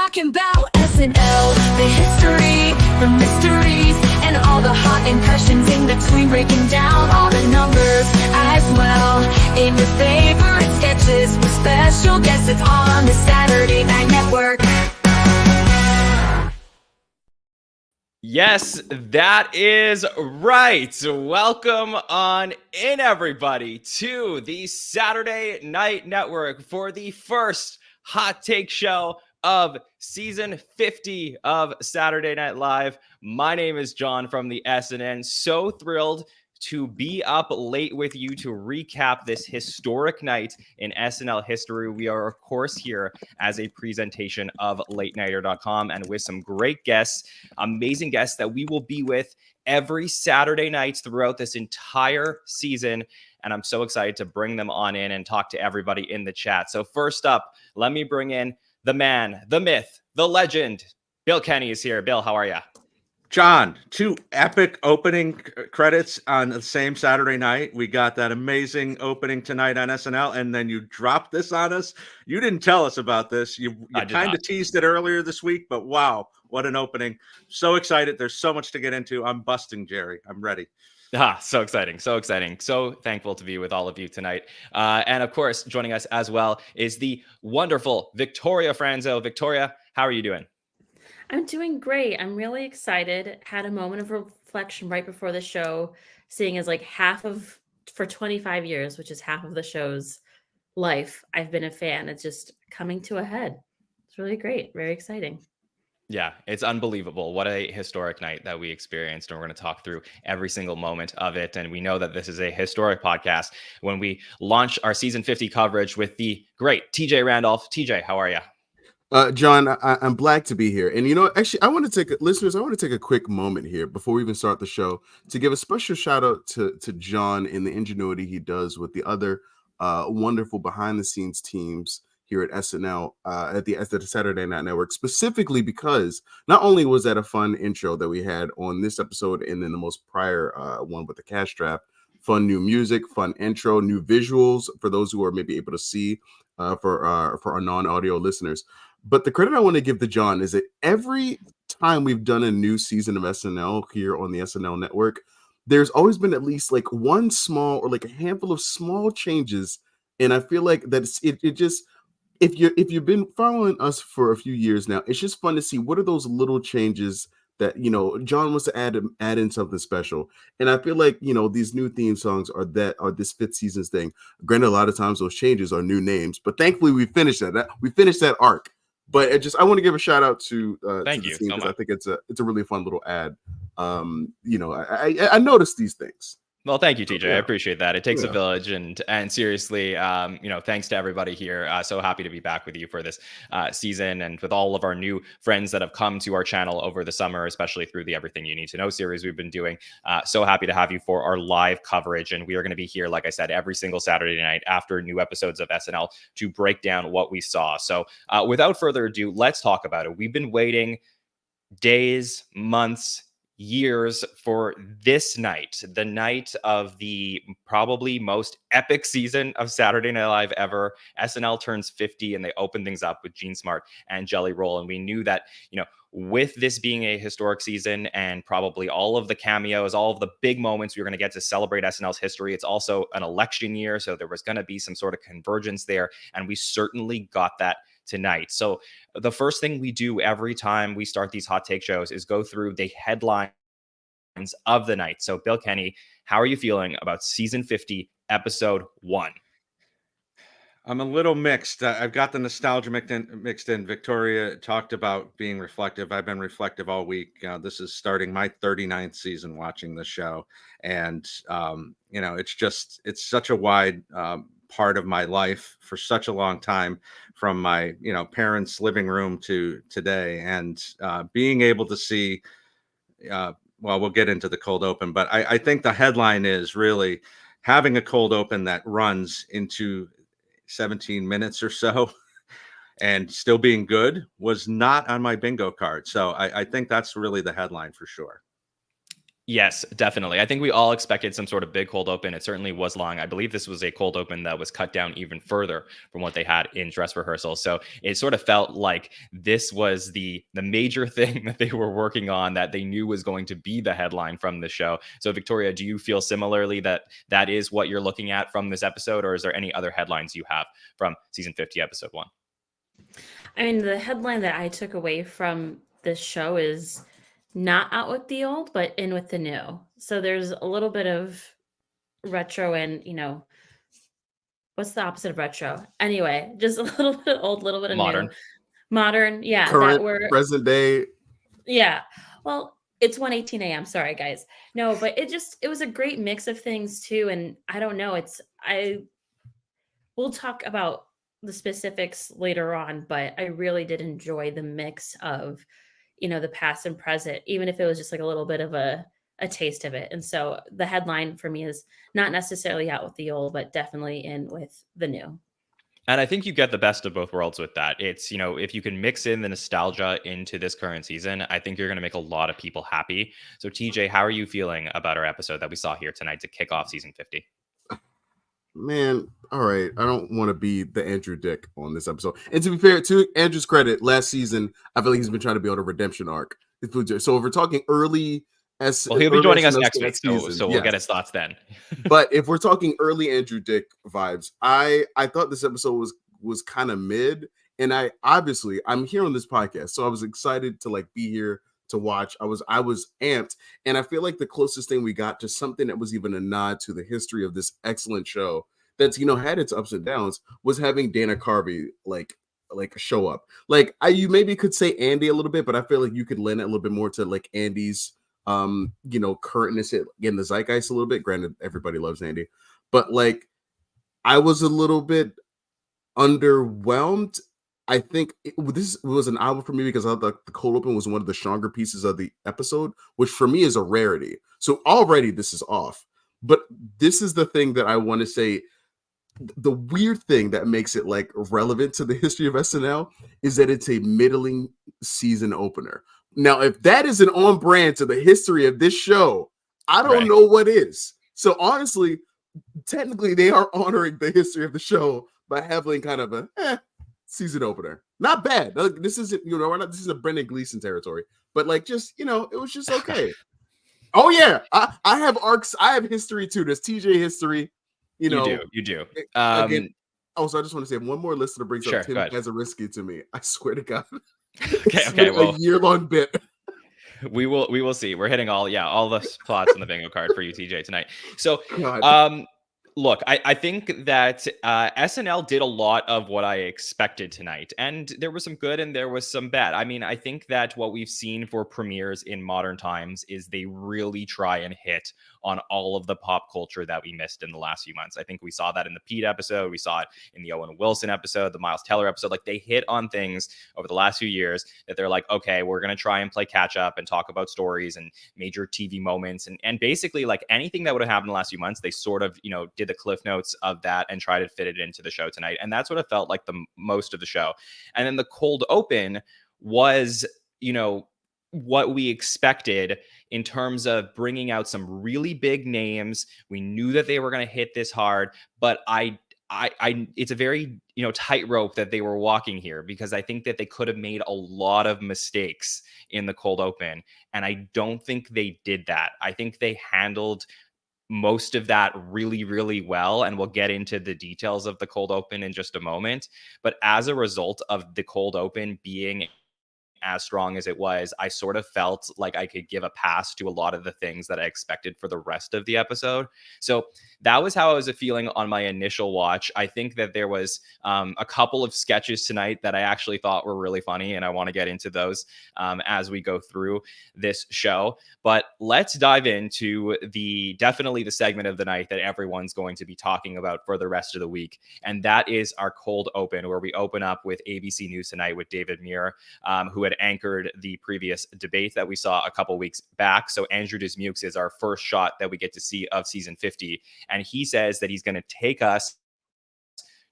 talking about SNL, the history, the mysteries, and all the hot impressions in between, breaking down all the numbers as well. In your favorite sketches with special guests, it's on the Saturday Night Network. Yes, that is right. Welcome on in, everybody, to the Saturday Night Network for the first hot take show of season 50 of Saturday Night Live. My name is John from the SNN. So thrilled to be up late with you to recap this historic night in SNL history. We are, of course, here as a presentation of LateNighter.com and with some great guests, amazing guests that we will be with every Saturday night throughout this entire season. And I'm so excited to bring them on in and talk to everybody in the chat. So first up, let me bring in the man, the myth, the legend. Bill Kenney is here. Bill, how are you? John, two epic opening credits on the same Saturday night. We got that amazing opening tonight on SNL, and then you dropped this on us. You didn't tell us about this. You kind of teased it earlier this week, but wow, what an opening. So excited. There's so much to get into. I'm busting, Jerry. I'm ready. So exciting. So exciting. So thankful to be with all of you tonight. And of course, joining us as well is the wonderful Victoria Franso. Victoria, how are you doing? I'm doing great. I'm really excited. Had a moment of reflection right before the show, seeing as like for 25 years, which is half of the show's life, I've been a fan. It's just coming to a head. It's really great. Very exciting. Yeah, it's unbelievable. What a historic night that we experienced. And we're going to talk through every single moment of it. And we know that this is a historic podcast when we launch our season 50 coverage with the great TJ Randolph. TJ, how are you? John, I'm glad to be here. And, you know, actually, I want to take a quick moment here before we even start the show to give a special shout out to John and the ingenuity he does with the other wonderful behind the scenes teams here at SNL at the Saturday Night Network, specifically because not only was that a fun intro that we had on this episode and then the most prior one with the cash trap, fun new music, fun intro, new visuals for those who are maybe able to see for our non-audio listeners. But the credit I want to give to John is that every time we've done a new season of SNL here on the SNL network, there's always been at least like one small or like a handful of small changes. And I feel like that it just, if you've been following us for a few years now, it's just fun to see what are those little changes that, you know, John wants to add in something special. And I feel like, you know, these new theme songs are this fifth season's thing. Granted, a lot of times those changes are new names, but thankfully we finished that arc. But I want to give a shout out to Thank the you team so because much. I think it's a really fun little ad. You know, I noticed these things. Well, thank you, TJ. I appreciate that. It takes a Yeah. village, and seriously, you know, thanks to everybody here. So happy to be back with you for this season, and with all of our new friends that have come to our channel over the summer, especially through the Everything You Need to Know series we've been doing. So happy to have you for our live coverage, and we are going to be here, like I said, every single Saturday night after new episodes of SNL to break down what we saw. So without further ado, let's talk about it. We've been waiting days, months, years for this night, the night of the probably most epic season of Saturday Night Live ever. SNL turns 50 and they open things up with Gene Smart and Jelly Roll. And we knew that, you know, with this being a historic season and probably all of the cameos, all of the big moments we were going to get to celebrate SNL's history, it's also an election year. So there was going to be some sort of convergence there. And we certainly got that tonight. So the first thing we do every time we start these hot take shows is go through the headlines of the night. So Bill Kenney, how are you feeling about season 50, episode 1? I'm a little mixed. I've got the nostalgia mixed in. Victoria talked about being reflective. I've been reflective all week. This is starting my 39th season watching the show. And, you know, it's such a wide part of my life for such a long time, from my, you know, parents' living room to today. And being able to see, well, we'll get into the cold open, but I think the headline is really having a cold open that runs into 17 minutes or so and still being good was not on my bingo card. So I think that's really the headline for sure. Yes, definitely. I think we all expected some sort of big cold open. It certainly was long. I believe this was a cold open that was cut down even further from what they had in dress rehearsal. So it sort of felt like this was the major thing that they were working on, that they knew was going to be the headline from the show. So Victoria, do you feel similarly that that is what you're looking at from this episode, or is there any other headlines you have from season 50, episode 1? I mean, the headline that I took away from this show is not out with the old, but in with the new. So there's a little bit of retro and, what's the opposite of retro? Anyway, just a little bit old, little bit of Modern. new. Modern, yeah, Current, that were, present day. yeah. Well, it's 1:18 a.m. Sorry, guys. No, but it was a great mix of things too. And I don't know, we'll talk about the specifics later on, but I really did enjoy the mix of, the past and present, even if it was just like a little bit of a taste of it. And so the headline for me is not necessarily out with the old, but definitely in with the new. And I think you get the best of both worlds with that. It's, if you can mix in the nostalgia into this current season, I think you're going to make a lot of people happy. So TJ, how are you feeling about our episode that we saw here tonight to kick off season 50? Man, all right. I don't want to be the Andrew Dick on this episode. And to be fair, to Andrew's credit, last season, I feel like he's been trying to be on a redemption arc. So if we're talking early well, he'll be joining us next week, season, so we'll get his thoughts then. But if we're talking early Andrew Dick vibes, I thought this episode was kind of mid. And I'm here on this podcast, so I was excited to be here to watch. I was amped, and I feel like the closest thing we got to something that was even a nod to the history of this excellent show that's had its ups and downs was having Dana Carvey show up. You maybe could say Andy a little bit, but I feel like you could lend it a little bit more to Andy's currentness in the zeitgeist a little bit. Granted, everybody loves Andy, but I was a little bit underwhelmed. I think this was an album for me because I thought the cold open was one of the stronger pieces of the episode, which for me is a rarity. So already this is off. But this is the thing that I want to say. The weird thing that makes it relevant to the history of SNL is that it's a middling season opener. Now, if that isn't on brand to the history of this show, I don't know what is. So honestly, technically they are honoring the history of the show by having kind of a season opener. Not bad. This isn't, this is a Brendan Gleeson territory, but it was just okay. Oh yeah, I have arcs. I have history too. There's TJ history. You do. Again, also, I just want to say one more listener brings up Tim Kazariski to me. I swear to God. Okay. Well, a year-long bit. We will see. We're hitting all the plots on the bingo card for you, TJ, tonight. So, look, I think that SNL did a lot of what I expected tonight, and there was some good and there was some bad. I mean, I think that what we've seen for premieres in modern times is they really try and hit on all of the pop culture that we missed in the last few months. I think we saw that in the Pete episode. We saw it in the Owen Wilson episode, the Miles Teller episode. They hit on things over the last few years that they're like, okay, we're going to try and play catch up and talk about stories and major TV moments. And basically anything that would have happened in the last few months, they sort of, did the cliff notes of that and try to fit it into the show tonight. And that's what it felt like the most of the show. And then the cold open was, what we expected in terms of bringing out some really big names. We knew that they were going to hit this hard, but it's a very, tightrope that they were walking here, because I think that they could have made a lot of mistakes in the cold open. And I don't think they did that. I think they handled most of that really, really well. And we'll get into the details of the cold open in just a moment. But as a result of the cold open being as strong as it was, I sort of felt like I could give a pass to a lot of the things that I expected for the rest of the episode. So that was how I was feeling on my initial watch. I think that there was a couple of sketches tonight that I actually thought were really funny, and I want to get into those as we go through this show. But let's dive into definitely the segment of the night that everyone's going to be talking about for the rest of the week. And that is our cold open, where we open up with ABC News Tonight with David Muir, who had anchored the previous debate that we saw a couple weeks back. So Andrew Dismukes is our first shot that we get to see of season 50. And he says that he's going to take us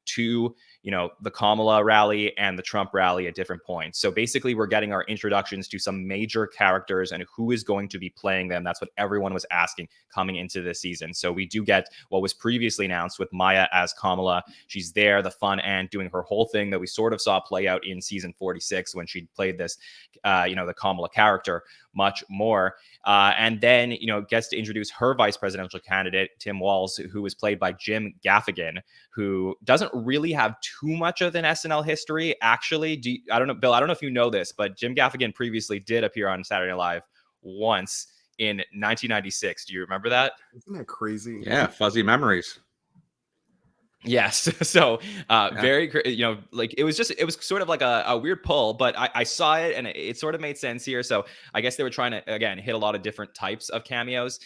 to, the Kamala rally and the Trump rally at different points. So basically, we're getting our introductions to some major characters and who is going to be playing them. That's what everyone was asking coming into this season. So we do get what was previously announced with Maya as Kamala. She's there, the fun aunt, doing her whole thing that we sort of saw play out in season 46 when she played this, the Kamala character much more. And then, gets to introduce her vice presidential candidate, Tim Walz, who was played by Jim Gaffigan, who doesn't really have too much of an SNL history, actually. I don't know, Bill, I don't know if you know this, but Jim Gaffigan previously did appear on Saturday Night Live once in 1996. Do you remember that? Isn't that crazy? Yeah, fuzzy memories. Yes. So very, it was sort of like a weird pull, but I saw it and it sort of made sense here. So I guess they were trying to, again, hit a lot of different types of cameos.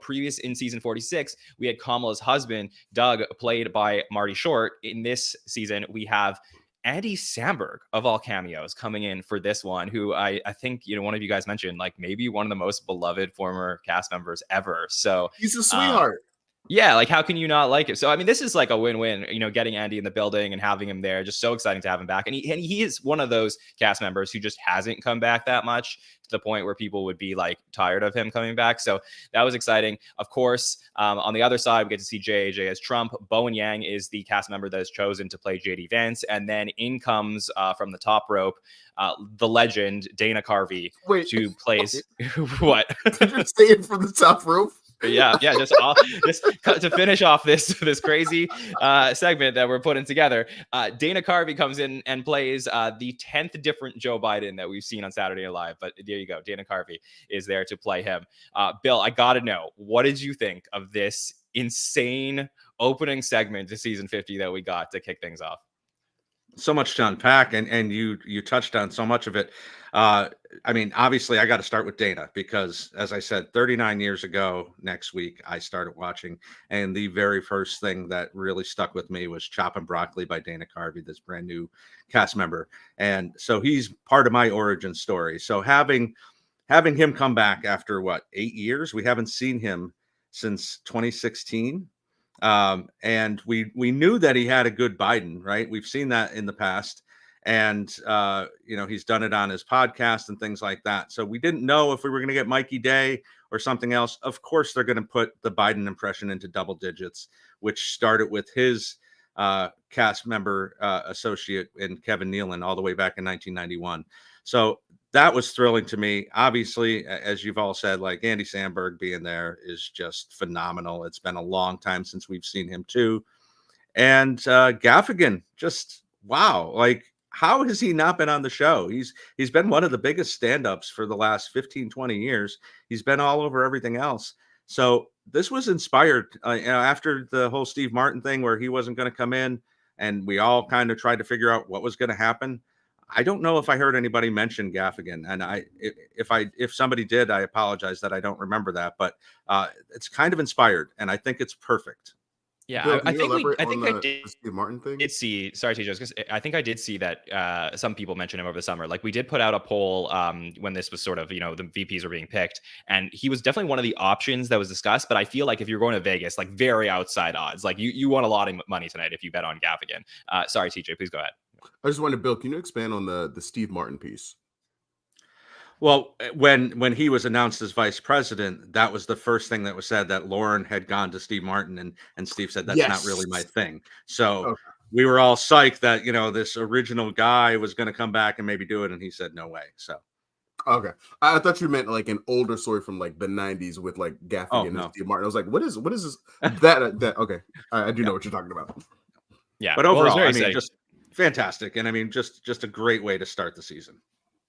Previous in season 46, we had Kamala's husband, Doug, played by Marty Short. In this season, we have Andy Samberg, of all cameos, coming in for this one, who I think, one of you guys mentioned, like maybe one of the most beloved former cast members ever. So he's a sweetheart. Yeah, like how can you not like it? So I mean, this is like a win-win, getting Andy in the building and having him there. Just so exciting to have him back. And he is one of those cast members who just hasn't come back that much, to the point where people would be like tired of him coming back. So that was exciting. Of course, on the other side, we get to see JAJ as Trump. Bowen Yang is the cast member that is chosen to play JD Vance. And then in comes from the top rope, the legend Dana Carvey, who plays what? Did you say it from the top rope? Yeah, just to finish off this crazy segment that we're putting together. Dana Carvey comes in and plays the 10th different Joe Biden that we've seen on Saturday Night Live. But there you go, Dana Carvey is there to play him. Bill, I gotta know, what did you think of this insane opening segment to season 50 that we got to kick things off? So much to unpack, and you touched on so much of it. I mean, obviously, I got to start with Dana because, as I said, 39 years ago next week, I started watching, and the very first thing that really stuck with me was Choppin' Broccoli by Dana Carvey, this brand new cast member, and so he's part of my origin story. So having him come back after 8 years, we haven't seen him since 2016. And we knew that he had a good Biden, right? We've seen that in the past, and he's done it on his podcast and things like that. So we didn't know if we were going to get Mikey Day or something else. Of course, they're going to put the Biden impression into double digits, which started with his cast member associate in Kevin Nealon all the way back in 1991. So that was thrilling to me. Obviously, as you've all said, like Andy Samberg being there is just phenomenal. It's been a long time since we've seen him too. And Gaffigan, just wow. Like, how has he not been on the show? He's been one of the biggest stand-ups for the last 15, 20 years. He's been all over everything else. So this was inspired after the whole Steve Martin thing where he wasn't going to come in, and we all kind of tried to figure out what was going to happen. I don't know if I heard anybody mention Gaffigan, and if somebody did, I apologize that I don't remember that, but it's kind of inspired, and I think it's perfect. Yeah, Bill, I think I did Steve Martin thing. Did see. Sorry, TJ, I think I did see that some people mentioned him over the summer. Like we did put out a poll when this was sort of the VPs were being picked, and he was definitely one of the options that was discussed. But I feel like if you're going to Vegas, like very outside odds, like you won a lot of money tonight if you bet on Gaffigan. Sorry, TJ, please go ahead. I just wanted, Bill, can you expand on the Steve Martin piece? Well, when he was announced as vice president, that was the first thing that was said, that Lauren had gone to Steve Martin, and Steve said, that's not really my thing. So we were all psyched that, this original guy was going to come back and maybe do it. And he said, no way. So. Okay. I thought you meant like an older story from like the 90s with like Gaffigan and Steve Martin. I was like, what is this? That okay. I do know what you're talking about. Yeah. But overall, I mean, just fantastic. And I mean, just a great way to start the season.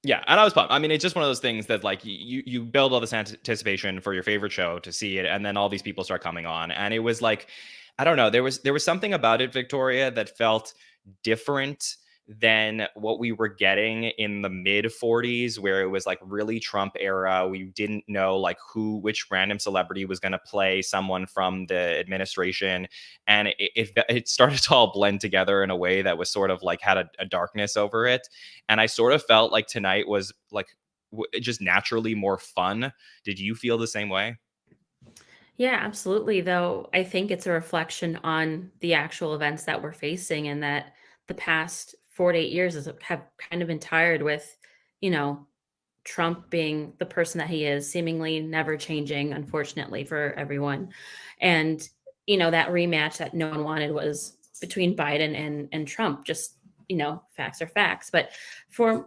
Yeah, and I was pumped. I mean, it's just one of those things that like you build all this anticipation for your favorite show to see it, and then all these people start coming on, and it was like, I don't know, there was something about it, Victoria, that felt different than what we were getting in the mid 40s, where it was like really Trump era. We didn't know like which random celebrity was going to play someone from the administration. And it started to all blend together in a way that was sort of like had a darkness over it. And I sort of felt like tonight was like just naturally more fun. Did you feel the same way? Yeah, absolutely. Though I think it's a reflection on the actual events that we're facing, and that the past 4 to 8 years have kind of been tired with, you know, Trump being the person that he is, seemingly never changing, unfortunately for everyone. And, that rematch that no one wanted was between Biden and Trump. Just, facts are facts. But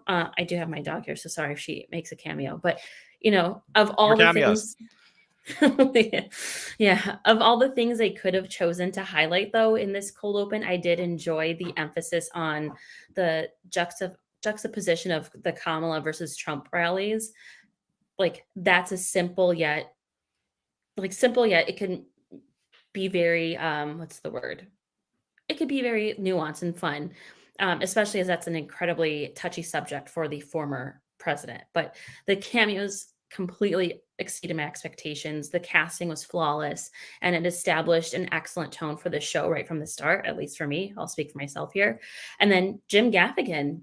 I do have my dog here, so sorry if she makes a cameo. But, of More all the cameos. things, yeah, of all the things they could have chosen to highlight, though, in this cold open, I did enjoy the emphasis on the juxtaposition of the Kamala versus Trump rallies. Like, that's a simple yet it can be very, what's the word? It could be very nuanced and fun, especially as that's an incredibly touchy subject for the former president. But the cameos completely exceeded my expectations. The casting was flawless, and it established an excellent tone for the show right from the start, at least for me. I'll speak for myself here. And then Jim Gaffigan,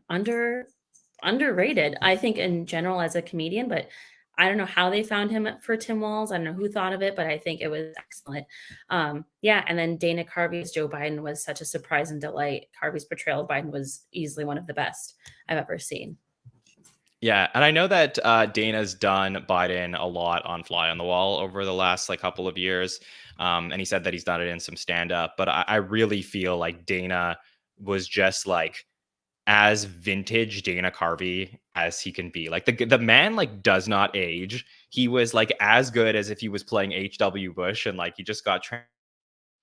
underrated, I think, in general as a comedian, but I don't know how they found him for Tim Walz. I don't know who thought of it, but I think it was excellent. Yeah, and then Dana Carvey's Joe Biden was such a surprise and delight. Carvey's portrayal of Biden was easily one of the best I've ever seen. Yeah, and I know that Dana's done Biden a lot on Fly on the Wall over the last couple of years, and he said that he's done it in some stand-up. But I really feel like Dana was just as vintage Dana Carvey as he can be. Like the man does not age. He was as good as if he was playing H.W. Bush, and he just got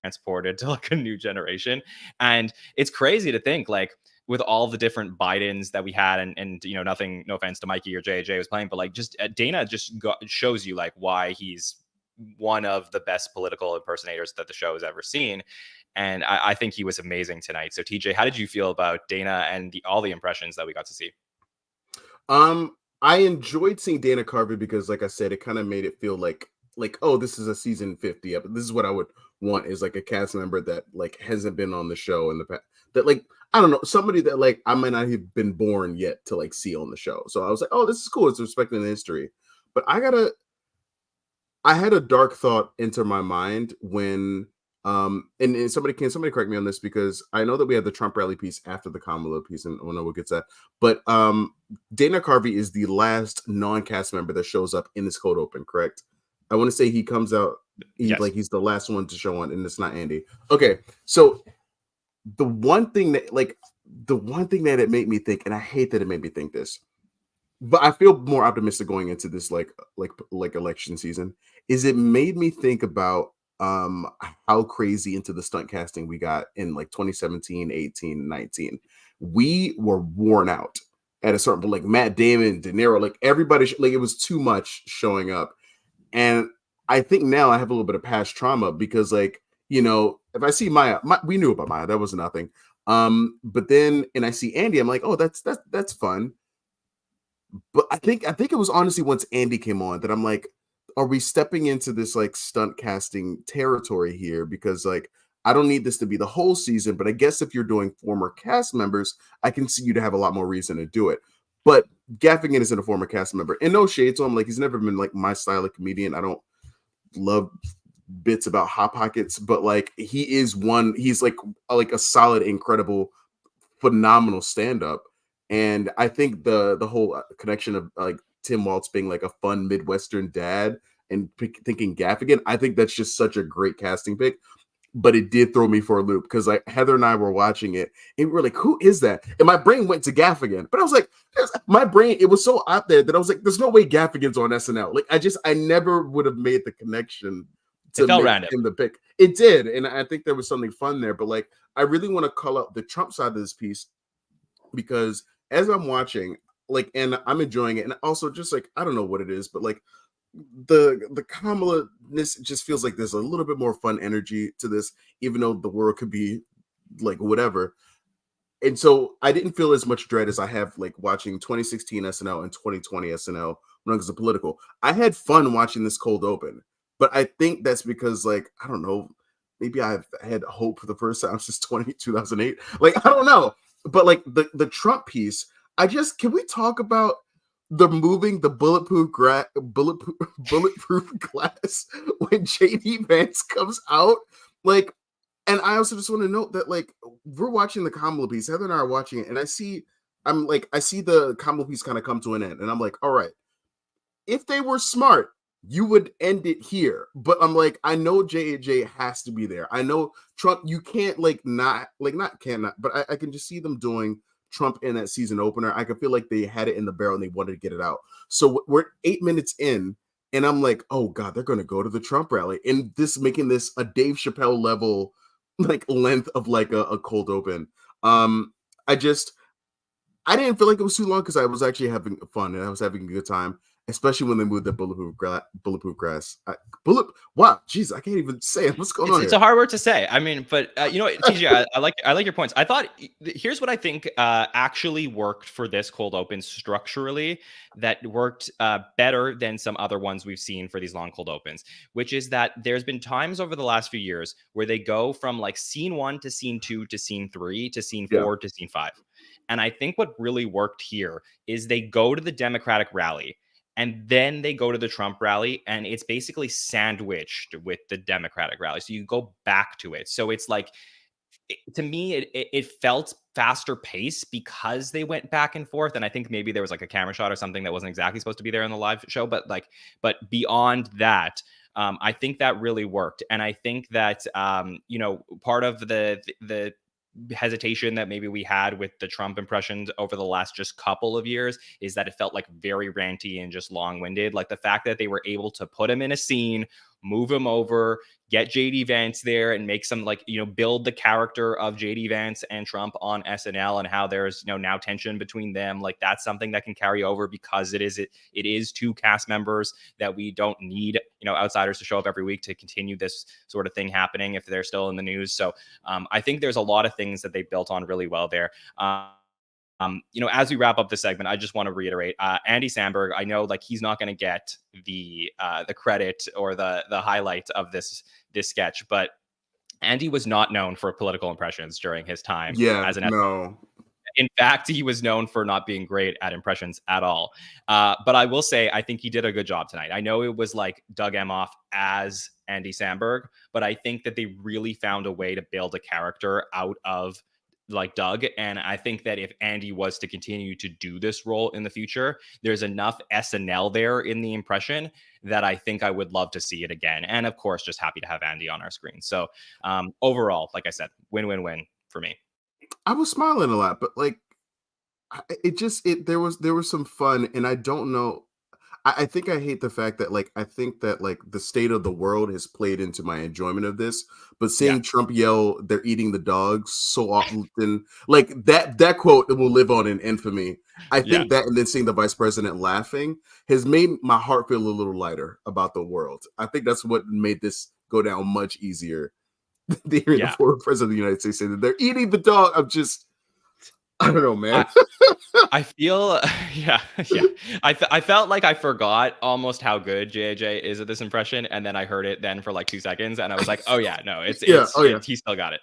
transported to a new generation. And it's crazy to think with all the different Bidens that we had, and nothing, no offense to Mikey or JJ was playing, but just Dana just shows you why he's one of the best political impersonators that the show has ever seen. And I think he was amazing tonight. So TJ, how did you feel about Dana and all the impressions that we got to see? I enjoyed seeing Dana Carvey because, like I said, it kind of made it feel like, oh, this is a season 50. This is what I would want, is a cast member that hasn't been on the show in the past. That I don't know, somebody that I might not have been born yet to see on the show. So I was like, oh, this is cool. It's respecting the history. But I had a dark thought enter my mind when and somebody correct me on this, because I know that we had the Trump rally piece after the Kamala piece, and we'll get to that. But Dana Carvey is the last non-cast member that shows up in this cold open, correct? I want to say he comes out, Yes. He's the last one to show on, and it's not Andy. Okay, so the one thing that it made me think, and I hate that it made me think this, but I feel more optimistic going into this election season, is it made me think about how crazy into the stunt casting we got in 2017, 18, 19. We were worn out at a certain point, Matt Damon, De Niro, everybody, it was too much showing up. And I think now I have a little bit of past trauma because if I see Maya, we knew about Maya, that was nothing. But then, and I see Andy, I'm like, oh, that's fun. But I think it was honestly once Andy came on that I'm like, are we stepping into this stunt casting territory here? Because I don't need this to be the whole season, but I guess if you're doing former cast members, I can see you to have a lot more reason to do it. But Gaffigan isn't a former cast member, and no shade to him. He's never been my style of comedian. I don't love bits about hot pockets, but he is one. He's like a solid, incredible, phenomenal stand-up. And I think the whole connection of Tim Walz being a fun Midwestern dad and thinking Gaffigan, I think that's just such a great casting pick. But it did throw me for a loop because Heather and I were watching it and we were like, who is that? And my brain went to Gaffigan, but I was like, my brain, it was so out there that I was like, there's no way Gaffigan's on SNL. I never would have made the connection to make him the pick. It did. And I think there was something fun there, but I really want to call out the Trump side of this piece, because as I'm watching, and I'm enjoying it, and also just I don't know what it is, but the Kamala-ness just feels like there's a little bit more fun energy to this, even though the world could be whatever. And so I didn't feel as much dread as I have watching 2016 SNL and 2020 SNL when it was political. I had fun watching this cold open, but I think that's because I don't know, maybe I've had hope for the first time since 2008. I don't know. But the Trump piece, can we talk about the moving the bulletproof glass when JD Vance comes out, like, and I also just want to note that, like, we're watching the Kamala piece. Heather and I are watching it, and I see the Kamala piece kind of come to an end, and I'm like, all right, if they were smart, you would end it here. But I'm like, I know J has to be there. I know Trump, you can't but I can just see them doing Trump in that season opener. I can feel like they had it in the barrel and they wanted to get it out. So we're 8 minutes in, and I'm like, oh God, they're going to go to the Trump rally. And making this a Dave Chappelle level, like, length of like a cold open. I didn't feel like it was too long because I was actually having fun and I was having a good time, especially when they moved the bulletproof grass. Wow, jeez, I can't even say it. What's going on? It's a hard word to say. I mean, but you know what, TJ, I like your points. I thought here's what I think actually worked for this cold open structurally that worked better than some other ones we've seen for these long cold opens, which is that there's been times over the last few years where they go from like scene 1 to scene 2 to scene 3 to scene 4 to scene 5. And I think what really worked here is they go to the Democratic rally and then they go to the Trump rally, and it's basically sandwiched with the Democratic rally. So you go back to it. So it's like, to me, it felt faster pace because they went back and forth. And I think maybe there was like a camera shot or something that wasn't exactly supposed to be there in the live show. But beyond that, I think that really worked. And I think that, part of the hesitation that maybe we had with the Trump impressions over the last just couple of years is that it felt like very ranty and just long-winded. Like the fact that they were able to put him in a scene, move him over, get JD Vance there and make some build the character of JD Vance and Trump on SNL and how there's now tension between them. Like that's something that can carry over because it is 2 cast members that we don't need outsiders to show up every week to continue this sort of thing happening if they're still in the news. So I think there's a lot of things that they built on really well there. As we wrap up this segment, I just want to reiterate, Andy Samberg, I know like he's not going to get the credit or the highlight of this sketch, but Andy was not known for political impressions during his time as an no. In fact, he was known for not being great at impressions at all. But I will say, I think he did a good job tonight. I know it was like Doug Emhoff as Andy Samberg, but I think that they really found a way to build a character out of like Doug. And I think that if Andy was to continue to do this role in the future, there's enough SNL there in the impression that I think I would love to see it again. And of course, just happy to have Andy on our screen. So overall, like I said, win-win-win for me. I was smiling a lot, but like there was some fun, and I don't know. I think I hate the fact that I think that the state of the world has played into my enjoyment of this. But seeing Trump yell, "They're eating the dogs" so often, like that quote that will live on in infamy. I think that, and then seeing the vice president laughing has made my heart feel a little lighter about the world. I think that's what made this go down much easier. The former president of the United States saying that they're eating the dog. I don't know, man. I feel, I felt like I forgot almost how good JJ is at this impression, and then I heard it then for like 2 seconds, and I was like, oh yeah, no, he still got it.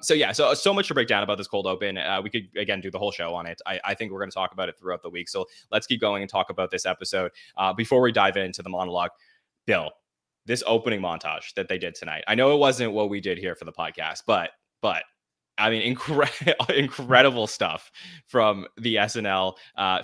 So much to break down about this cold open. We could again do the whole show on it. I think we're going to talk about it throughout the week. So let's keep going and talk about this episode. Before we dive into the monologue, Bill, this opening montage that they did tonight. I know it wasn't what we did here for the podcast, but I mean, incredible stuff from the SNL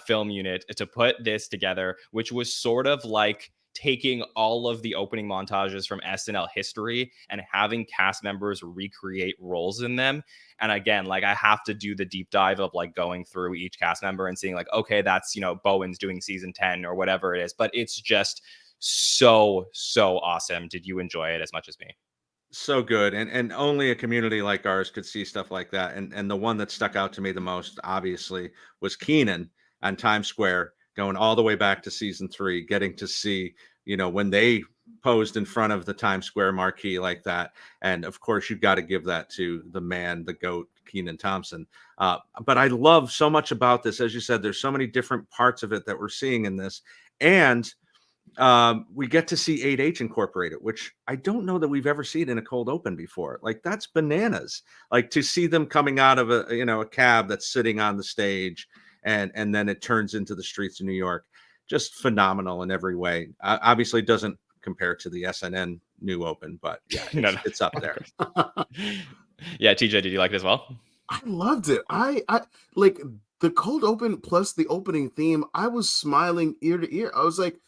film unit to put this together, which was sort of like taking all of the opening montages from SNL history and having cast members recreate roles in them. And again, like I have to do the deep dive of like going through each cast member and seeing like, okay, that's, Bowen's doing season 10 or whatever it is, but it's just so awesome. Did you enjoy it as much as me? So good. And only a community like ours could see stuff like that. And the one that stuck out to me the most, obviously, was Kenan on Times Square, going all the way back to season 3, getting to see, when they posed in front of the Times Square marquee like that. And of course, you've got to give that to the man, the GOAT, Kenan Thompson. But I love so much about this. As you said, there's so many different parts of it that we're seeing in this. And we get to see 8H incorporated, which I don't know that we've ever seen in a cold open before. Like that's bananas. Like to see them coming out of a cab that's sitting on the stage and then it turns into the streets of New York. Just phenomenal in every way. Obviously doesn't compare to the SNN new open, but yeah, it's up there. Yeah, TJ, did you like it as well? I loved it. I like the cold open plus the opening theme. I was smiling ear to ear. I was like,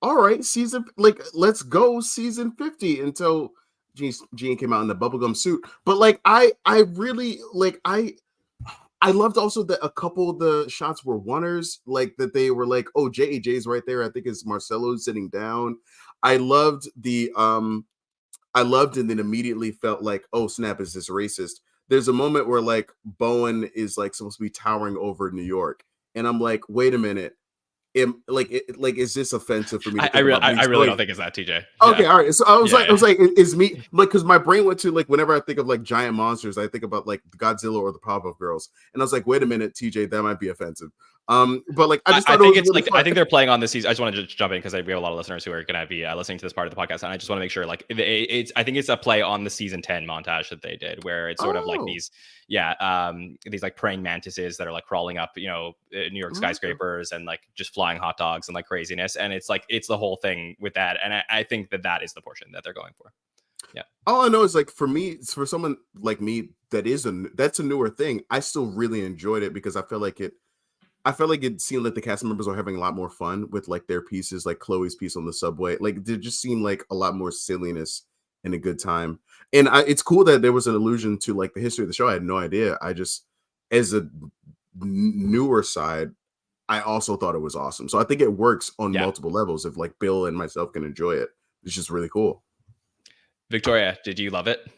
all right, let's go season 50 until Gene came out in the bubblegum suit. But like I really like I loved also that a couple of the shots were oneers, like that they were like, oh, JAJ's right there. I think it's Marcelo sitting down. I loved and then immediately felt like, oh snap, is this racist? There's a moment where like Bowen is like supposed to be towering over New York, and I'm like, wait a minute, is this offensive for me? I really don't think it's that, TJ. Okay, Yeah. all right. So I was like, is me like, because my brain went to like whenever I think of like giant monsters, I think about like Godzilla or the Powerpuff Girls, and I was like, wait a minute, TJ, that might be offensive. But like I just thought think it was really fun. I think they're playing on this season. I just want to just jump in because we have a lot of listeners who are going to be listening to this part of the podcast, and I just want to make sure like I think it's a play on the season 10 montage that they did, where it's sort of like these like praying mantises that are like crawling up, New York skyscrapers and like just flying hot dogs and like craziness, and it's the whole thing with that, and I think that is the portion that they're going for. Yeah. All I know is like for me, for someone like me, that's a newer thing. I still really enjoyed it because I felt like it seemed like the cast members are having a lot more fun with like their pieces, like Chloe's piece on the subway. Like it just seemed like a lot more silliness and a good time. And it's cool that there was an allusion to like the history of the show. I had no idea. I just, as a newer side, I also thought it was awesome. So I think it works on multiple levels. If like Bill and myself can enjoy it, it's just really cool. Victoria, did you love it?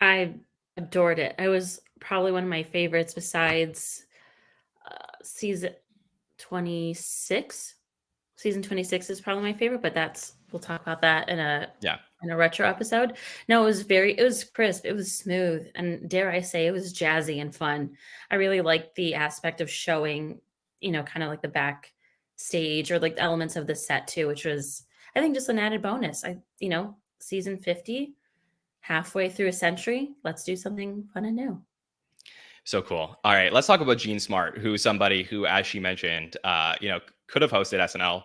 I adored it. It was probably one of my favorites besides season 26. Season 26 is probably my favorite, but we'll talk about that in a retro episode. No, it was crisp, it was smooth, and dare I say it was jazzy and fun. I really liked the aspect of showing, kind of like the backstage or like the elements of the set too, which was, I think, just an added bonus. Season 50, halfway through a century, let's do something fun and new. So cool. All right, let's talk about Jean Smart, who's somebody who, as she mentioned, could have hosted SNL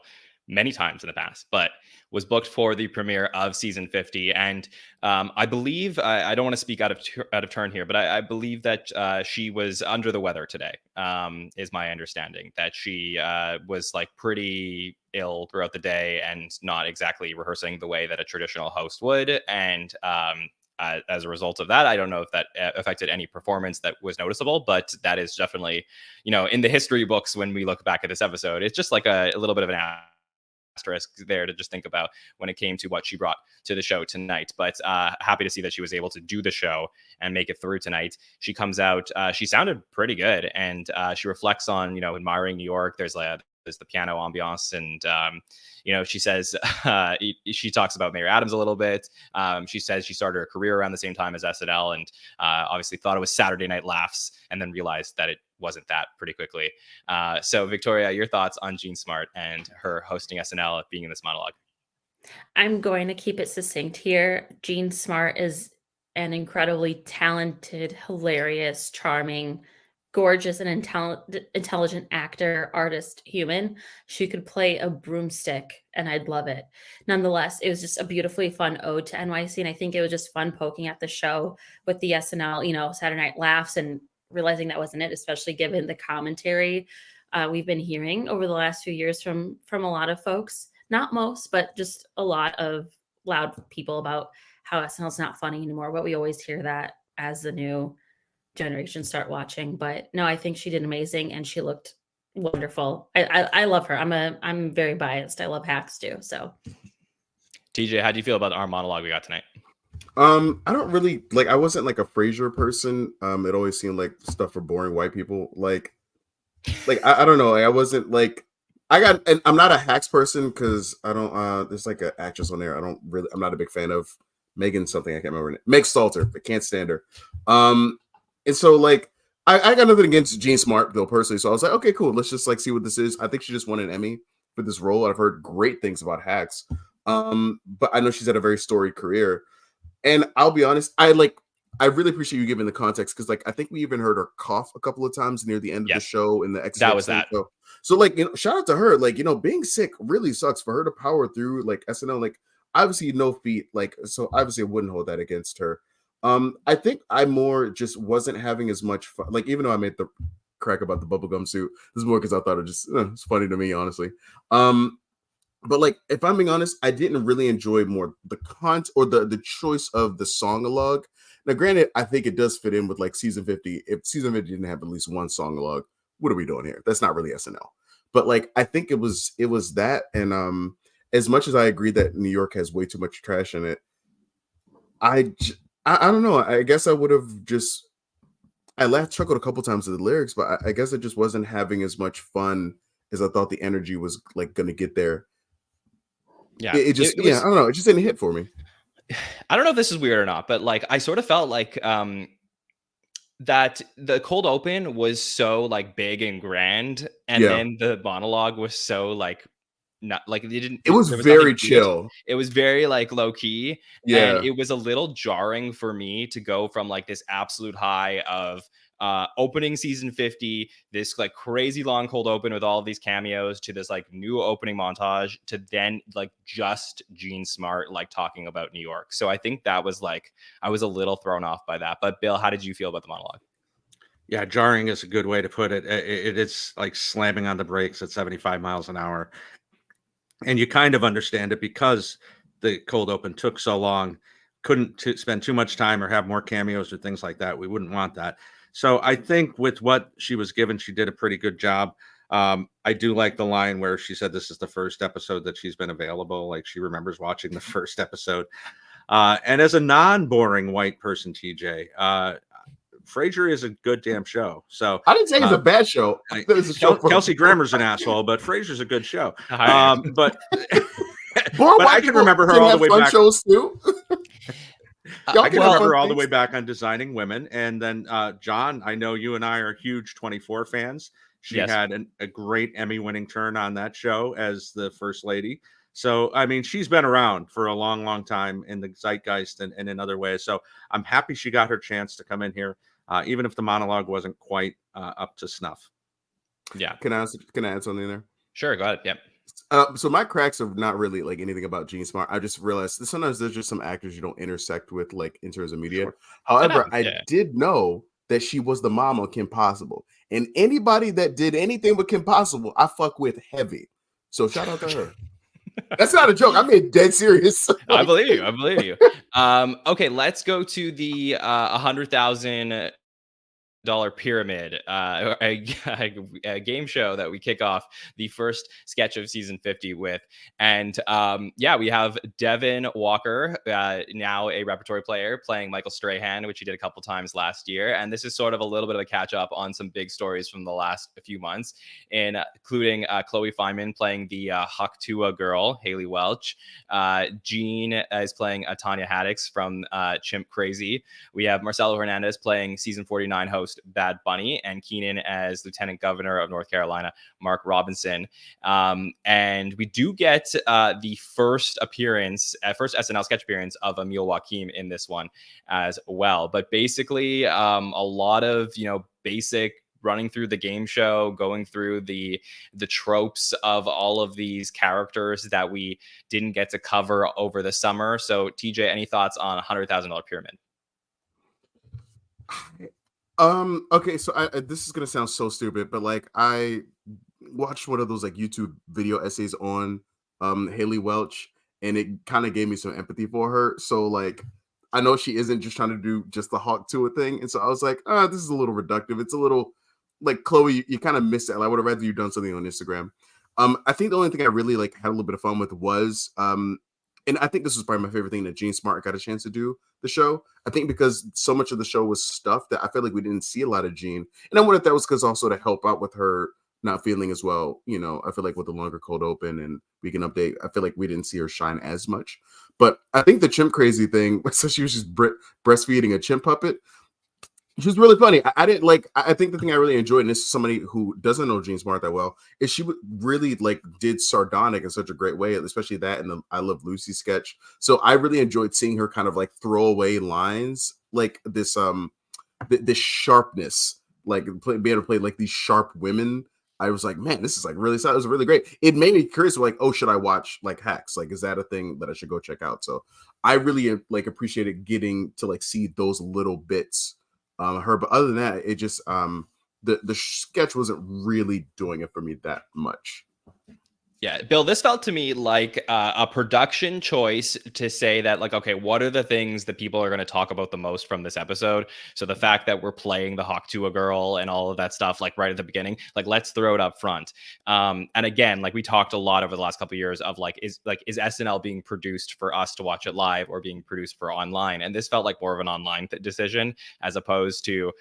many times in the past, but was booked for the premiere of season 50. And I believe, I don't want to speak out of turn here, but I believe that she was under the weather today, is my understanding, that she was like pretty ill throughout the day and not exactly rehearsing the way that a traditional host would. And as a result of that, I don't know if that affected any performance that was noticeable, but that is definitely, in the history books, when we look back at this episode, it's just like a little bit of an asterisk there to just think about when it came to what she brought to the show tonight. But happy to see that she was able to do the show and make it through tonight. She comes out, she sounded pretty good, and she reflects on, admiring New York. There's the piano ambiance, and she says she talks about Mayor Adams a little bit. She says she started her career around the same time as SNL, and obviously thought it was Saturday Night Laughs, and then realized that it wasn't that pretty quickly. So Victoria, your thoughts on Jean Smart and her hosting SNL, being in this monologue? I'm going to keep it succinct here. Jean Smart is an incredibly talented, hilarious, charming, gorgeous, and intelligent actor, artist, human. She could play a broomstick and I'd love it. Nonetheless, it was just a beautifully fun ode to NYC, and I think it was just fun poking at the show with the SNL, Saturday Night Laughs, and realizing that wasn't it, especially given the commentary we've been hearing over the last few years from a lot of folks, not most, but just a lot of loud people about how SNL's not funny anymore. But we always hear that as the new generation start watching. But no, I think she did amazing, and she looked wonderful. I love her. I'm very biased. I love hacks too. So TJ, how do you feel about our monologue we got tonight? I don't really like, I wasn't like a Frasier person. It always seemed like stuff for boring white people. Like I don't know. Like, I wasn't like, and I'm not a hacks person because I don't, there's like an actress on there. I'm not a big fan of Megan something. I can't remember her name. Meg Stalter. I can't stand her. And so like, I got nothing against Jean Smart though personally. So I was like, okay, cool. Let's just like see what this is. I think she just won an Emmy for this role. I've heard great things about hacks. But I know she's had a very storied career. And I'll be honest, I like I really appreciate you giving the context because, like, I think we even heard her cough a couple of times near the end of the Yes, show in the X that was thing. that. So, like, shout out to her. Like, being sick really sucks for her to power through. Like SNL, like obviously no feet. Like, so obviously I wouldn't hold that against her. I think I more just wasn't having as much fun. Like, even though I made the crack about the bubblegum suit, this is more because I thought it just it's funny to me, honestly. But like, if I'm being honest, I didn't really enjoy more the or the choice of the song-a-log. Now, granted, I think it does fit in with like season 50. If season 50 didn't have at least one song-a-log, what are we doing here? That's not really SNL. But like, I think it was that. And as much as I agree that New York has way too much trash in it, I don't know. I guess I would have just I laughed, chuckled a couple times at the lyrics, but I guess I just wasn't having as much fun as I thought the energy was like going to get there. Yeah, it just I don't know. It just didn't hit for me. I don't know if this is weird or not, but like I sort of felt like that the cold open was so like big and grand, and then the monologue was so like not like it was very chill. It was very like low key. Yeah. And it was a little jarring for me to go from like this absolute high of opening season 50, this like crazy long cold open with all of these cameos, to this like new opening montage, to then like just Gene Smart like talking about New York. So I think that was like, I was a little thrown off by that. But Bill, how did you feel about the monologue? Yeah, jarring is a good way to put it. It is like slamming on the brakes at 75 miles an hour. And you kind of understand it because the cold open took so long, couldn't spend too much time or have more cameos or things like that. We wouldn't want that. So I think with what she was given, she did a pretty good job. I do like the line where she said this is the first episode that she's been available. Like, she remembers watching the first episode. And as a non-boring white person, TJ, Frasier is a good damn show. So I didn't say it's a bad show. Kelsey Grammer's an asshole, but Frasier's a good show. But I can remember her all the way back. Shows too. I can remember all the way back on Designing Women. And then John, I know you and I are huge 24 fans. She had a great Emmy-winning turn on that show as the first lady. So, I mean, she's been around for a long, long time in the zeitgeist and in other ways. So I'm happy she got her chance to come in here, even if the monologue wasn't quite up to snuff. Yeah. Can I add something there? Sure, go ahead. Yep. So my cracks are not really like anything about Gene Smart. I just realized that sometimes there's just some actors you don't intersect with, like in terms of media. Sure. However, I did know that she was the mom on Kim Possible, and anybody that did anything with Kim Possible, I fuck with heavy. So shout out to her. That's not a joke. I'm being dead serious. I believe you. I believe you. Okay, let's go to the $100,000 pyramid, a game show that we kick off the first sketch of season 50 with. And we have Devin Walker, now a repertory player, playing Michael Strahan, which he did a couple times last year. And this is sort of a little bit of a catch up on some big stories from the last few months, including Chloe Fineman playing the Haktua girl, Haley Welch. Jean is playing Tanya Haddix from Chimp Crazy. We have Marcelo Hernandez playing season 49 host Bad Bunny, and Keenan as Lieutenant Governor of North Carolina, Mark Robinson. And we do get the first SNL sketch appearance of Emil Joachim in this one as well. But basically, a lot of, basic running through the game show, going through the tropes of all of these characters that we didn't get to cover over the summer. So TJ, any thoughts on $100,000 pyramid? Okay, so this is gonna sound so stupid, but like, I watched one of those like YouTube video essays on Haley Welch, and it kind of gave me some empathy for her. So like, I know she isn't just trying to do just the Hawk Tua thing, and so I was like, this is a little reductive. It's a little like, Chloe, you kind of missed it. Like, I would have rather you done something on Instagram. I think the only thing I really like had a little bit of fun with was and I think this was probably my favorite thing that Gene Smart got a chance to do the show. I think because so much of the show was stuff that I felt like we didn't see a lot of Gene. And I wonder if that was because also to help out with her not feeling as well. I feel like with the longer cold open and we can update, I feel like we didn't see her shine as much. But I think the Chimp Crazy thing, so she was just breastfeeding a chimp puppet, which was really funny. I didn't like, I think the thing I really enjoyed, and this is somebody who doesn't know Gene Smart that well, is she really like did sardonic in such a great way, especially that in the I Love Lucy sketch. So I really enjoyed seeing her kind of like throw away lines like this this sharpness, like being able to play like these sharp women. I was like, man, this is like really, it was really great. It made me curious, like, oh, should I watch like Hacks? Like, is that a thing that I should go check out? So I really like appreciated getting to like see those little bits her. But other than that, it just the sketch wasn't really doing it for me that much. Yeah, Bill, this felt to me like a production choice to say that, like, okay, what are the things that people are going to talk about the most from this episode? So the fact that we're playing the Hawk to a girl and all of that stuff, like right at the beginning, like let's throw it up front. And again, like we talked a lot over the last couple of years of is SNL being produced for us to watch it live or being produced for online? And this felt like more of an online decision as opposed to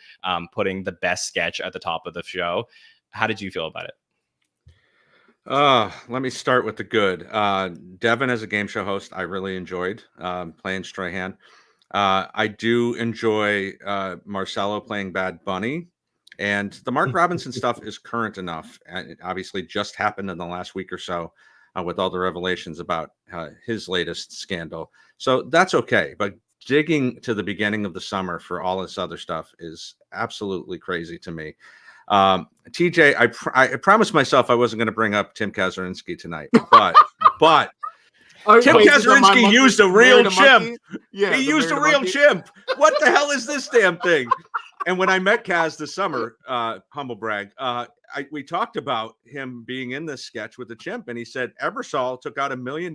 putting the best sketch at the top of the show. How did you feel about it? Let me start with the good. Devin as a game show host, I really enjoyed playing Strahan. I do enjoy Marcelo playing Bad Bunny, and the Mark Robinson stuff is current enough, and it obviously just happened in the last week or so with all the revelations about his latest scandal. So that's okay, but digging to the beginning of the summer for all this other stuff is absolutely crazy to me. TJ, I promised myself I wasn't going to bring up Tim Kazurinsky tonight, but Tim Kazurinsky used a real chimp. Yeah, he used a real chimp. What the hell is this damn thing? And when I met Kaz this summer, humble brag, we talked about him being in this sketch with the chimp, and he said Ebersol took out $1 million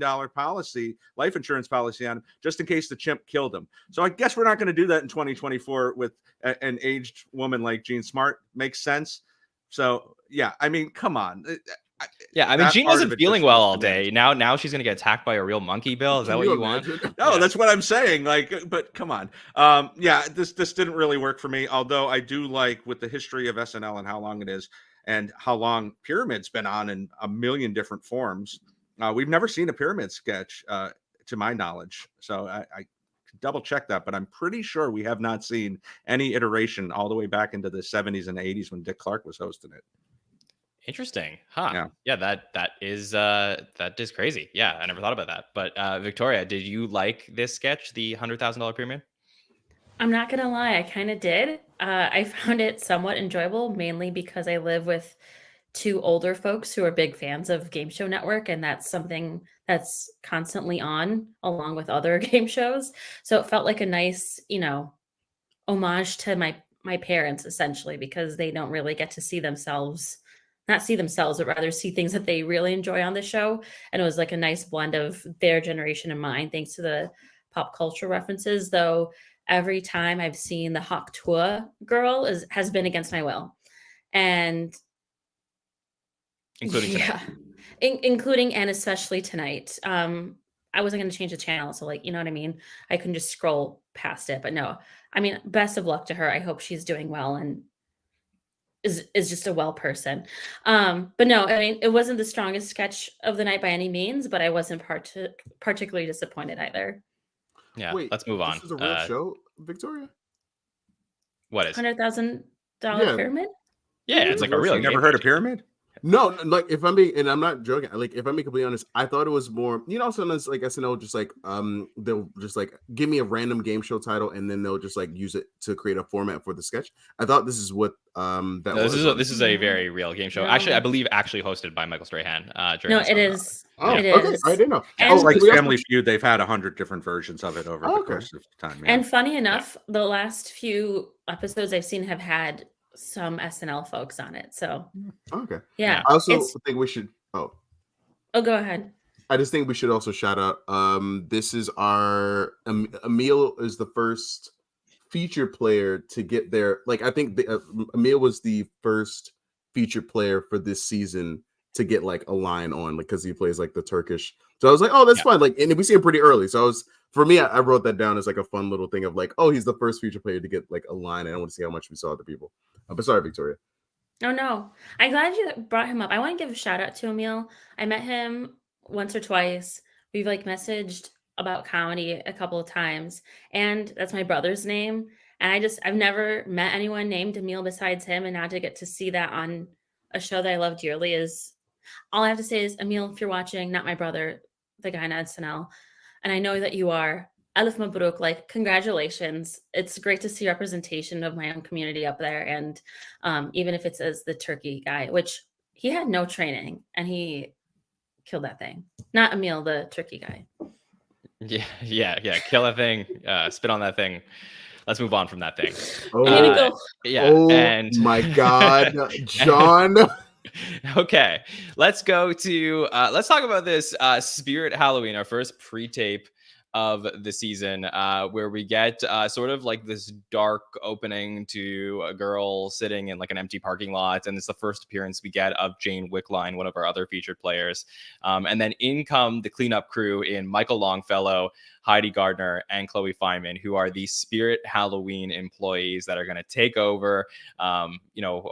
life insurance policy on him just in case the chimp killed him. So I guess we're not going to do that in 2024 with an aged woman like Jean Smart. Makes sense. So yeah, I mean, come on. Yeah, I mean, Jean wasn't feeling well all day. Now she's gonna get attacked by a real monkey, Bill. Is that what you want? No, yeah. That's what I'm saying. Like, but come on. Yeah, this didn't really work for me. Although I do like with the history of SNL and how long it is, and how long Pyramid's been on in a million different forms. We've never seen a Pyramid sketch, to my knowledge. So I double check that, but I'm pretty sure we have not seen any iteration all the way back into the 70s and 80s when Dick Clark was hosting it. Interesting, huh? Yeah, that is crazy. Yeah, I never thought about that. But Victoria, did you like this sketch, the $100,000 Pyramid? I'm not gonna lie, I kind of did. I found it somewhat enjoyable, mainly because I live with two older folks who are big fans of Game Show Network, and that's something that's constantly on along with other game shows. So it felt like a nice, homage to my parents, essentially, because they don't really get to see themselves, but rather see things that they really enjoy on the show. And it was like a nice blend of their generation and mine, thanks to the pop culture references. Though every time I've seen the Hawk Tua girl has been against my will, and including tonight. Including and especially tonight. I wasn't going to change the channel, so you know what I mean. I couldn't just scroll past it. But no, I mean, best of luck to her. I hope she's doing well and is just a well person. But no, I mean, it wasn't the strongest sketch of the night by any means, but I wasn't particularly disappointed either. Yeah, let's move on. This is a real show, Victoria? What is $100,000 Pyramid? Yeah, it's like a real. You never heard of Pyramid? No, like if I'm being, and I'm not joking, like if I'm being completely honest, I thought it was more, sometimes like SNL just like they'll just like give me a random game show title and then they'll just like use it to create a format for the sketch. I thought this is what this is a very real game show. Actually, I believe hosted by Michael Strahan. It is. Oh, it okay. is. I didn't know. It's like Family Feud. They've had 100 different versions of it over the course of time. Yeah. And funny enough, the last few episodes I've seen have had some SNL folks on it. So okay. Yeah. I also think we should go ahead. I just think we should also shout out this is our Emil is the first feature player to get there. Like I think Emil was the first feature player for this season to get like a line on, like because he plays like the Turkish. So I was like, oh, that's fine. Like, and we see him pretty early. So for me, I wrote that down as like a fun little thing of like, oh, he's the first feature player to get like a line. And I want to see how much we saw other people. But sorry, Victoria. Oh no, I'm glad you brought him up. I want to give a shout out to Emil. I met him once or twice. We've like messaged about comedy a couple of times, and that's my brother's name. And I've never met anyone named Emil besides him, and now to get to see that on a show that I love dearly is all I have to say is, Emil, if you're watching, not my brother, the guy on SNL, and I know that you are, Alif Mabruk, like, congratulations. It's great to see representation of my own community up there. And even if it's as the turkey guy, which he had no training and he killed that thing. Not Emil, the turkey guy. Yeah. Kill that thing. Spit on that thing. Let's move on from that thing. Oh, Yeah. oh and my God, John. Okay, let's go to let's talk about this Spirit Halloween, our first pre-tape of the season, where we get sort of like this dark opening to a girl sitting in like an empty parking lot, and it's the first appearance we get of Jane Wickline, one of our other featured players. And then in come the cleanup crew in Michael Longfellow, Heidi Gardner, and Chloe Feynman, who are the Spirit Halloween employees that are going to take over, a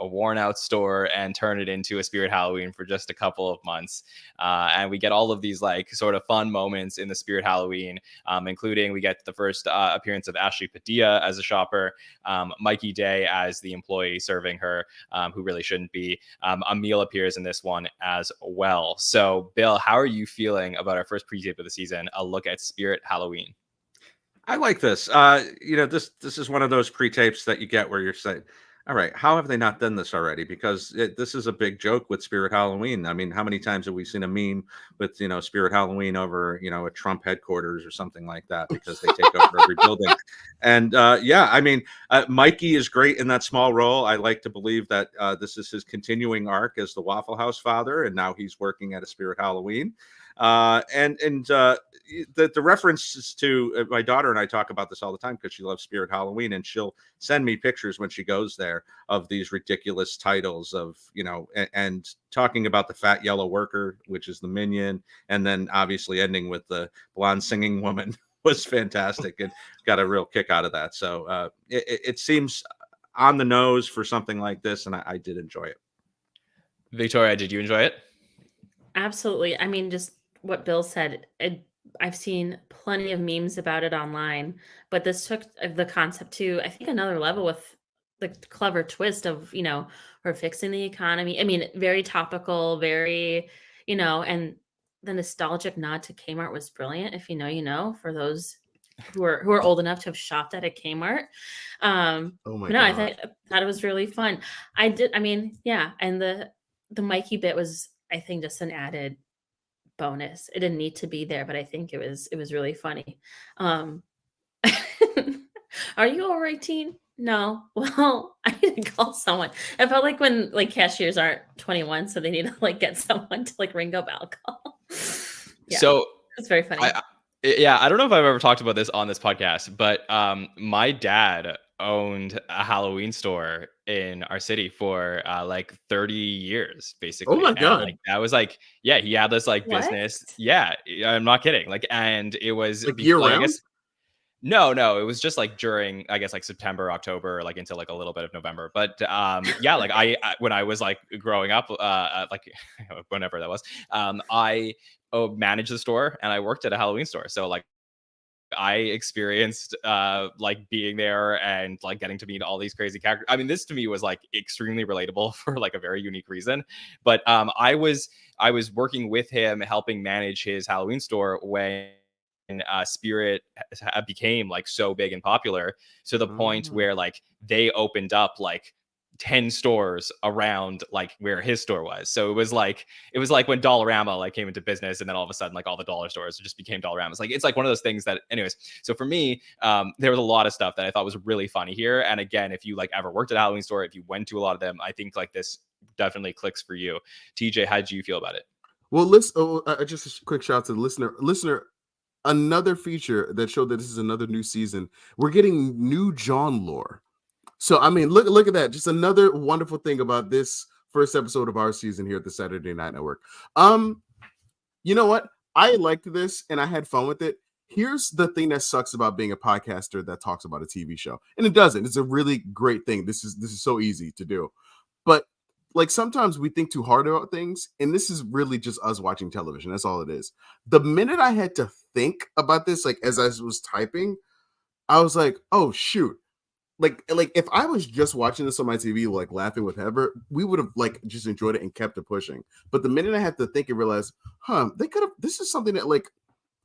worn out store and turn it into a Spirit Halloween for just a couple of months. And we get all of these like sort of fun moments in the Spirit Halloween, including we get the first appearance of Ashley Padilla as a shopper, Mikey Day as the employee serving her, who really shouldn't be. Emil appears in this one as well. So, Bill, how are you feeling about our first pre-tape of the season, a look at Spirit Halloween? I like this. This is one of those pre-tapes that you get where you're saying, all right, how have they not done this already? Because this is a big joke with Spirit Halloween. I mean, how many times have we seen a meme with, Spirit Halloween over, a Trump headquarters or something like that, because they take over every building. And Mikey is great in that small role. I like to believe that this is his continuing arc as the Waffle House father, and now he's working at a Spirit Halloween. The references to my daughter and I talk about this all the time because she loves Spirit Halloween, and she'll send me pictures when she goes there of these ridiculous titles of, and talking about the fat yellow worker, which is the minion, and then obviously ending with the blonde singing woman was fantastic and got a real kick out of that. So it seems on the nose for something like this, and I did enjoy it. Victoria, did you enjoy it? Absolutely. I mean, just what Bill said, I've seen plenty of memes about it online, but this took the concept to, I think, another level with the clever twist of, we're fixing the economy. I mean, very topical, very, and the nostalgic nod to Kmart was brilliant. If you know, for those who are old enough to have shopped at a Kmart. Oh my God. God. I thought it was really fun. And the Mikey bit was, I think, just an added bonus. It didn't need to be there, but I think it was really funny. Are you over 18? No. Well, I need to call someone. I felt like when like cashiers aren't 21, so they need to like get someone to like ring up alcohol. Yeah, so it's very funny. I don't know if I've ever talked about this on this podcast, but my dad owned a Halloween store in our city for like 30 years, basically. Oh my God. And, like, that was like, yeah, he had this like What? business. Yeah, I'm not kidding. Like, and it was Like year round? No, it was just like during, I guess, like September, October, like into like a little bit of November. But yeah, like I when I was like growing up, like whenever that was, I managed the store and I worked at a Halloween store. So like I experienced like being there and like getting to meet all these crazy characters. I mean, this to me was like extremely relatable for like a very unique reason. But I was working with him, helping manage his Halloween store when Spirit became like so big and popular to the point where like they opened up like 10 stores around like where his store was. So it was like when Dollarama like came into business, and then all of a sudden like all the dollar stores just became Dollaramas. Like it's like one of those things that, anyways. So for me, there was a lot of stuff that I thought was really funny here. And again, if you like ever worked at a Halloween store, if you went to a lot of them, I think like this definitely clicks for you. TJ, how did you feel about it? Well, just a quick shout out to the listener. Another feature that showed that this is another new season. We're getting new John lore. So, I mean, look at that. Just another wonderful thing about this first episode of our season here at the Saturday Night Network. You know what? I liked this and I had fun with it. Here's the thing that sucks about being a podcaster that talks about a TV show. And it doesn't. It's a really great thing. This is so easy to do. But like sometimes we think too hard about things, and this is really just us watching television. That's all it is. The minute I had to think about this, like as I was typing, I was like, oh shoot. Like if I was just watching this on my TV, like laughing with Heather, we would have like just enjoyed it and kept it pushing. But the minute I had to think and realize, they could have, this is something that like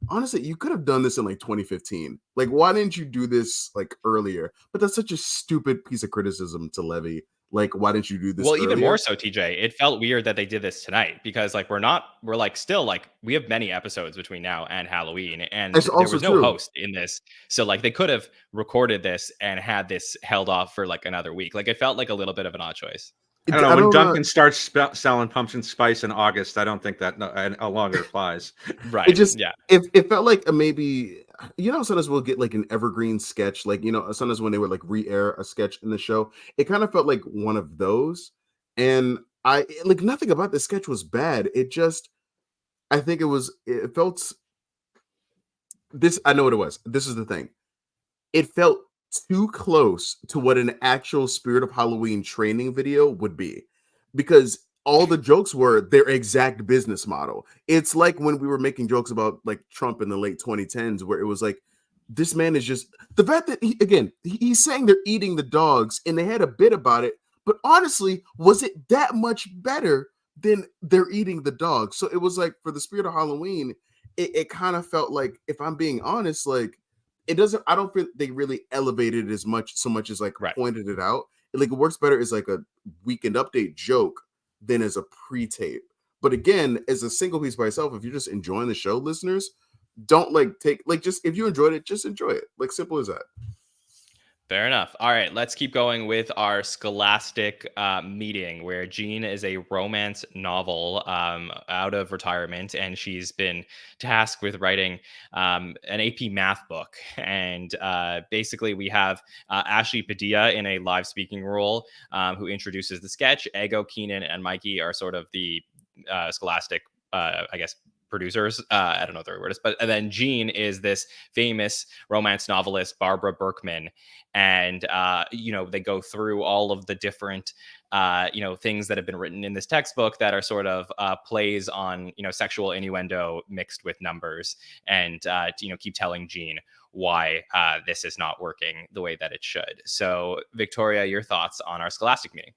honestly, you could have done this in like 2015. Like, why didn't you do this like earlier? But that's such a stupid piece of criticism to levy. Like, why didn't you do this Well, earlier? even more so, TJ, it felt weird that they did this tonight because like we're like still like we have many episodes between now and Halloween, and That's there also was no true. host in this. So like they could have recorded this and had this held off for like another week. Like it felt like a little bit of an odd choice. I don't know. When Duncan starts selling pumpkin spice in August, I don't think that no longer applies. Right. It just yeah. it felt like maybe, you know, sometimes we'll get like an evergreen sketch, like, you know, sometimes when they would like re-air a sketch in the show, it kind of felt like one of those. And I like, nothing about this sketch was bad. It just, I think it felt this. I know what it was. This is the thing. It felt too close to what an actual Spirit of Halloween training video would be, because all the jokes were their exact business model. It's like when we were making jokes about like Trump in the late 2010s, where it was like, this man is just the fact that he's saying they're eating the dogs and they had a bit about it, but honestly, was it that much better than they're eating the dogs? So it was like, for the Spirit of Halloween, it kind of felt like, if I'm being honest, like, it doesn't, I don't feel they really elevated it so much as like pointed it out. Like, it works better as like a Weekend Update joke than as a pre-tape. But again, as a single piece by itself, if you're just enjoying the show, listeners, don't like take, like, just, if you enjoyed it, just enjoy it. Like, simple as that. Fair enough. All right, let's keep going with our Scholastic meeting, where Jean is a romance novel out of retirement, and she's been tasked with writing an AP math book. And basically, we have Ashley Padilla in a live speaking role, who introduces the sketch. Ego, Keenan, and Mikey are sort of the Scholastic, I guess, producers. I don't know what the word is, but and then Jean is this famous romance novelist, Barbara Berkman. And, you know, they go through all of the different, you know, things that have been written in this textbook that are sort of plays on, you know, sexual innuendo mixed with numbers, and, you know, keep telling Jean why this is not working the way that it should. So, Victoria, your thoughts on our Scholastic meeting?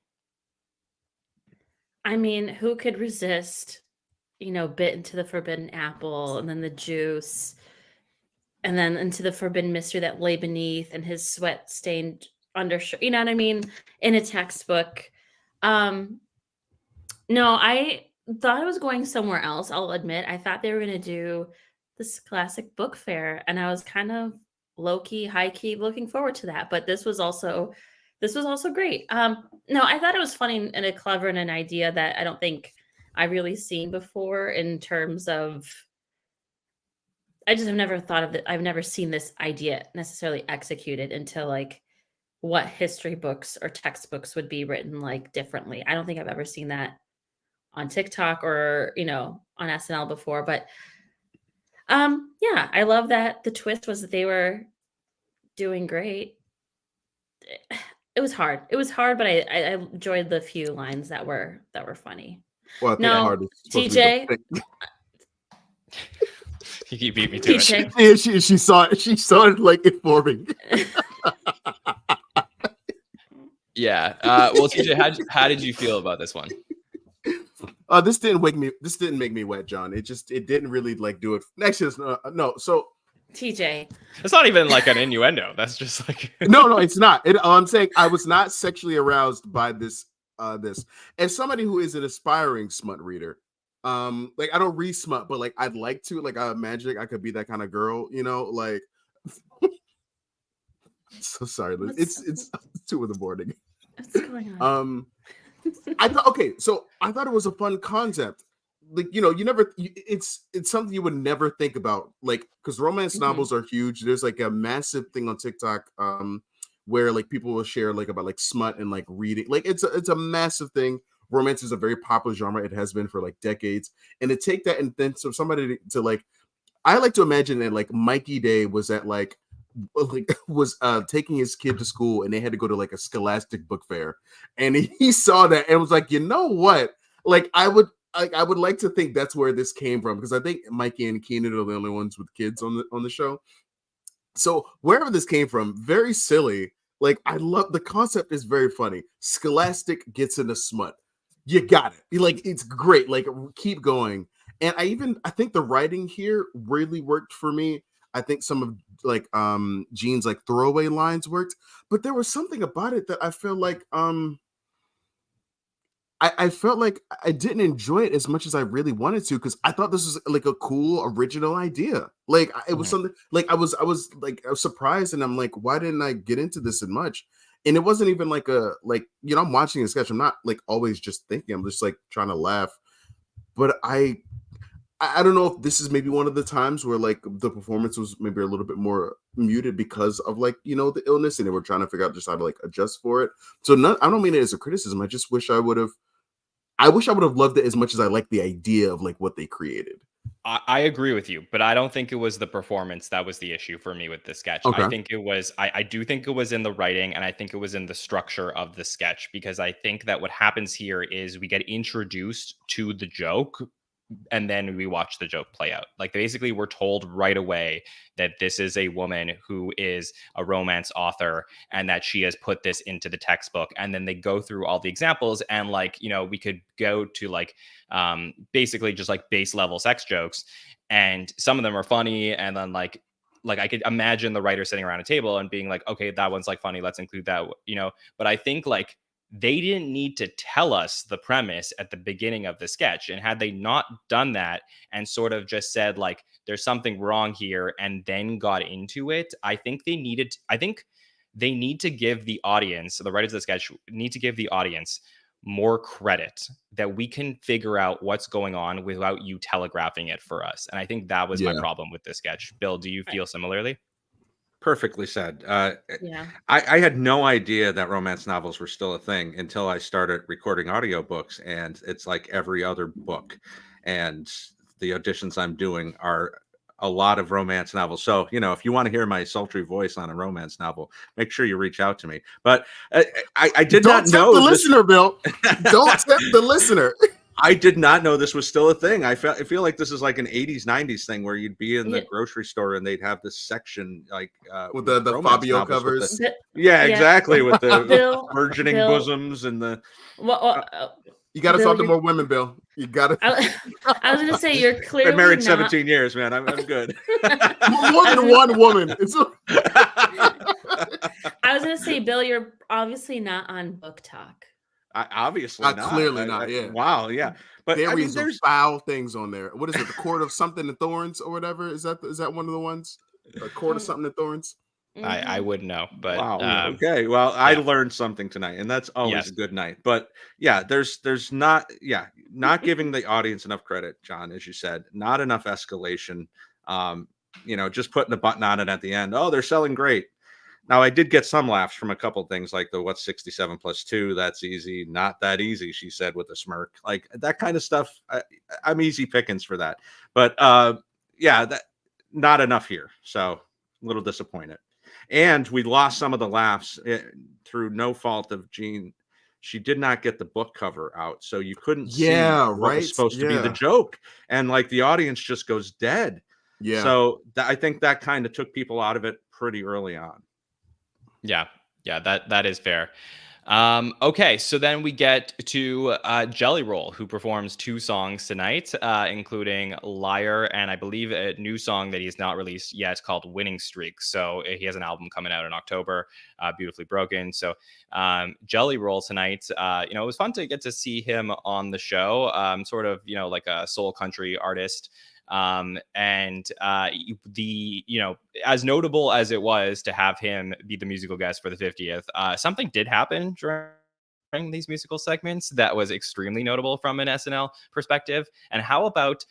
I mean, who could resist, you know, bit into the forbidden apple and then the juice and then into the forbidden mystery that lay beneath and his sweat stained undershirt, you know what I mean? In a textbook. No, I thought it was going somewhere else. I'll admit, I thought they were going to do this classic book fair, and I was kind of low-key, high-key looking forward to that. But this was also great. No, I thought it was funny and a clever and an idea that I don't think I've really seen before, in terms of, I just have never thought of it. I've never seen this idea necessarily executed into like what history books or textbooks would be written like differently. I don't think I've ever seen that on TikTok or, you know, on SNL before. But yeah, I love that the twist was that they were doing great. It was hard. It was hard, but I enjoyed the few lines that were funny. Well, I think No, hard is supposed TJ. to be You beat me to it. TJ. Yeah, she saw it. She saw it like it forming. Yeah. Well, TJ, how did you feel about this one? This didn't make me wet, John. It didn't really like do it. Next is no. So TJ. It's not even like an innuendo. That's just like no, it's not. I'm saying I was not sexually aroused by this. This, as somebody who is an aspiring smut reader, like, I don't read smut, but like, I'd like to. Like, I imagine I could be that kind of girl, you know. Like, so sorry, Liz. It's 2 a.m. What's going on? I thought, okay, so I thought it was a fun concept. Like, you know, it's something you would never think about, like, because romance novels are huge. There's like a massive thing on TikTok, where like people will share like about like smut and like reading. Like, it's a massive thing. Romance is a very popular genre. It has been for like decades. And to take that and then so somebody to like, I like to imagine that like Mikey Day was at like was taking his kid to school, and they had to go to like a Scholastic book fair, and he saw that and was like, you know what? Like, I would like to think that's where this came from, because I think Mikey and Keenan are the only ones with kids on the show. So wherever this came from, very silly. Like, I love the concept, is very funny. Scholastic gets into smut. You got it. Like, it's great. Like, keep going. And I think the writing here really worked for me. I think some of like Gene's like throwaway lines worked, but there was something about it that I feel like I felt like I didn't enjoy it as much as I really wanted to, because I thought this was like a cool original idea. Like it was Mhm. something like I was surprised, and I'm like, why didn't I get into this as much? And it wasn't even like I'm watching a sketch. I'm not like always just thinking. I'm just like trying to laugh. But I don't know if this is maybe one of the times where like the performance was maybe a little bit more muted because of like, the illness, and they were trying to figure out just how to like adjust for it. So I don't mean it as a criticism. I just wish I would have loved it as much as I like the idea of like what they created. I agree with you, but I don't think it was the performance that was the issue for me with the sketch. I Okay. think it was, I do think it was in the writing, and I think it was in the structure of the sketch, because I think that what happens here is we get introduced to the joke and then we watch the joke play out. Like basically we're told right away that this is a woman who is a romance author and that she has put this into the textbook. And then they go through all the examples, and like, we could go to like basically just like base level sex jokes, and some of them are funny, and then like I could imagine the writer sitting around a table and being like, okay, that one's like funny, let's include that, but I think like they didn't need to tell us the premise at the beginning of the sketch. And had they not done that and sort of just said like, there's something wrong here, and then got into it, I think they need to give the audience, so the writers of the sketch need to give the audience more credit that we can figure out what's going on without you telegraphing it for us. And I think that was my problem with this sketch. Bill, do you feel similarly? Perfectly said. Yeah. I had no idea that romance novels were still a thing until I started recording audiobooks, and it's like every other book. And the auditions I'm doing are a lot of romance novels. So, if you want to hear my sultry voice on a romance novel, make sure you reach out to me. But I did Don't not know the this. listener, Bill. Don't tempt the listener. I did not know this was still a thing. I feel like this is like an 80s, 90s thing where you'd be in the grocery store and they'd have this section like with the romance Fabio novels with covers. yeah, exactly. With the Bill- burgeoning Bill- bosoms and the. You got to Bill, talk to more women, Bill. You got to. I was gonna say you're clearly Been married not... 17 years, man. I'm good. More than one woman. I was gonna say, Bill, you're obviously not on Book Talk. Obviously not. Clearly not. Yeah. Wow. Yeah. But There I mean, is some foul things on there. What is it? The Court of Something and Thorns or whatever? Is that one of the ones? The Court of Something and Thorns. I wouldn't know, but wow. Okay. Well, I learned something tonight, and that's always Yes. a good night. But yeah, there's not giving the audience enough credit, John, as you said, not enough escalation. Just putting a button on it at the end. Oh, they're selling great. Now, I did get some laughs from a couple of things like the what's 67 plus 2? That's easy. Not that easy, she said with a smirk. Like that kind of stuff. I'm easy pickings for that. But that not enough here. So a little disappointed. And we lost some of the laughs through no fault of Gene. She did not get the book cover out. So you couldn't see what was supposed to be the joke. And like the audience just goes dead. Yeah. So I think that kind of took people out of it pretty early on. Yeah, that is fair. Okay, so then we get to Jelly Roll, who performs 2 songs tonight, including Liar and I believe a new song that he's not released yet called Winning Streak. So he has an album coming out in October, Beautifully Broken. So Jelly Roll tonight, it was fun to get to see him on the show, sort of, like a soul country artist. As notable as it was to have him be the musical guest for the 50th, something did happen during these musical segments that was extremely notable from an SNL perspective. And how about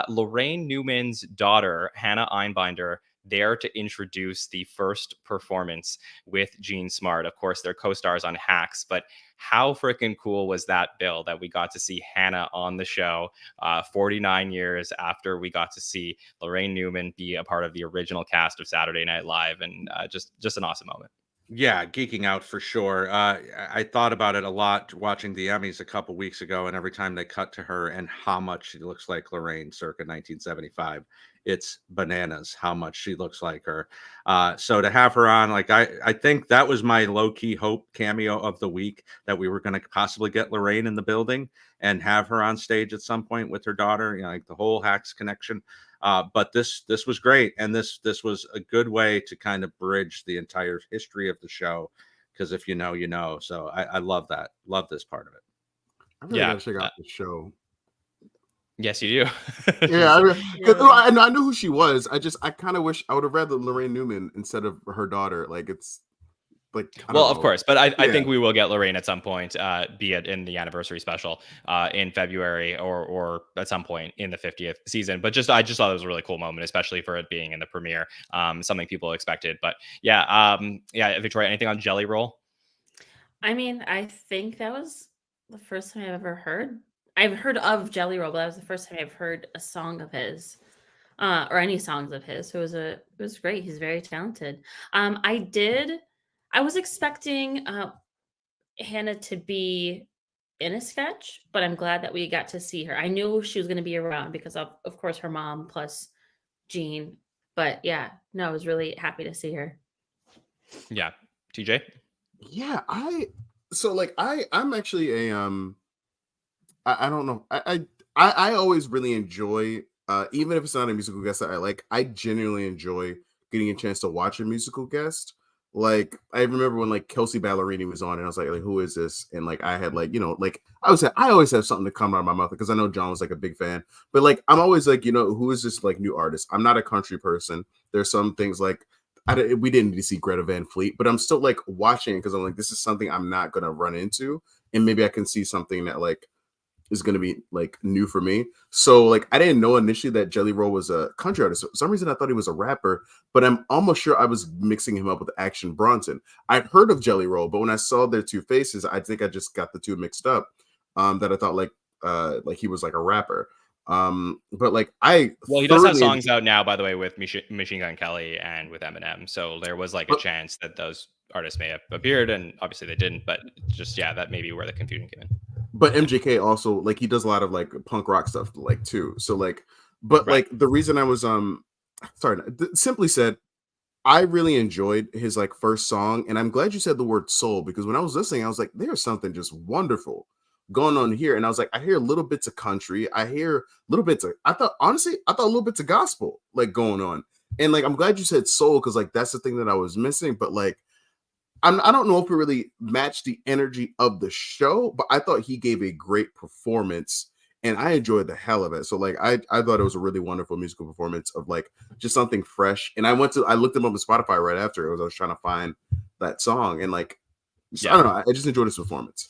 Lorraine Newman's daughter, Hannah Einbinder, there to introduce the first performance with Gene Smart? Of course, they're co-stars on Hacks, but how freaking cool was that, Bill, that we got to see Hannah on the show 49 years after we got to see Lorraine Newman be a part of the original cast of Saturday Night Live, and just an awesome moment. Yeah, geeking out for sure. I thought about it a lot watching the Emmys a couple weeks ago, and every time they cut to her and how much she looks like Lorraine circa 1975, it's bananas how much she looks like her. So to have her on, like I think that was my low key hope cameo of the week, that we were going to possibly get Lorraine in the building and have her on stage at some point with her daughter. You know, like the whole Hacks connection. But this was great, and this was a good way to kind of bridge the entire history of the show, because if you know, you know. So I love that. Love this part of it. I really Yeah. gotta check out the show. Yes, you do. Yeah, Yeah. I know who she was. I kind of wish I would have read the Lorraine Newman instead of her daughter. Like it's like I don't Well, of know. course, but I Yeah. think we will get Lorraine at some point, be it in the anniversary special in February or at some point in the 50th season. But I just thought it was a really cool moment, especially for it being in the premiere, something people expected. But yeah, Victoria, anything on Jelly Roll? I mean, I think that was the first time I've ever heard. I've heard of Jelly Roll, but that was the first time I've heard a song of his, or any songs of his. So it was great. He's very talented. I was expecting Hannah to be in a sketch, but I'm glad that we got to see her. I knew she was going to be around because of course her mom plus Jean. But yeah, no, I was really happy to see her. Yeah, TJ. Yeah, I'm actually a I don't know. I always really enjoy even if it's not a musical guest that I like, I genuinely enjoy getting a chance to watch a musical guest. Like I remember when like Kelsey Ballerini was on and I was like who is this? And like I had like, like I always have something to come out of my mouth because I know John was like a big fan. But like I'm always like, who is this like new artist? I'm not a country person. There's some things like we didn't need to see Greta Van Fleet, but I'm still like watching because I'm like, this is something I'm not gonna run into. And maybe I can see something that like is going to be like new for me. So like I didn't know initially that Jelly Roll was a country artist. For some reason I thought he was a rapper, but I'm almost sure I was mixing him up with Action Bronson. I'd heard of Jelly Roll, but when I saw their two faces, I think I just got the two mixed up. That I thought like he was like a rapper. But like Well, he does have songs out now, by the way, with Machine Gun Kelly and with Eminem. So there was like a chance that those artists may have appeared, and obviously they didn't. But just that may be where the confusion came in. But MJK also like he does a lot of like punk rock stuff like too. So like, but Right. like the reason I was simply said, I really enjoyed his like first song, and I'm glad you said the word soul because when I was listening, I was like, there's something just wonderful going on here, and I was like, I hear little bits of country, I hear little bits of, I thought little bits of gospel like going on, and like I'm glad you said soul because like that's the thing that I was missing, but like. I don't know if it really matched the energy of the show, but I thought he gave a great performance and I enjoyed the hell of it. So like I thought it was a really wonderful musical performance of like just something fresh. And I looked him up on Spotify right after I was trying to find that song and like I don't know, I just enjoyed his performance.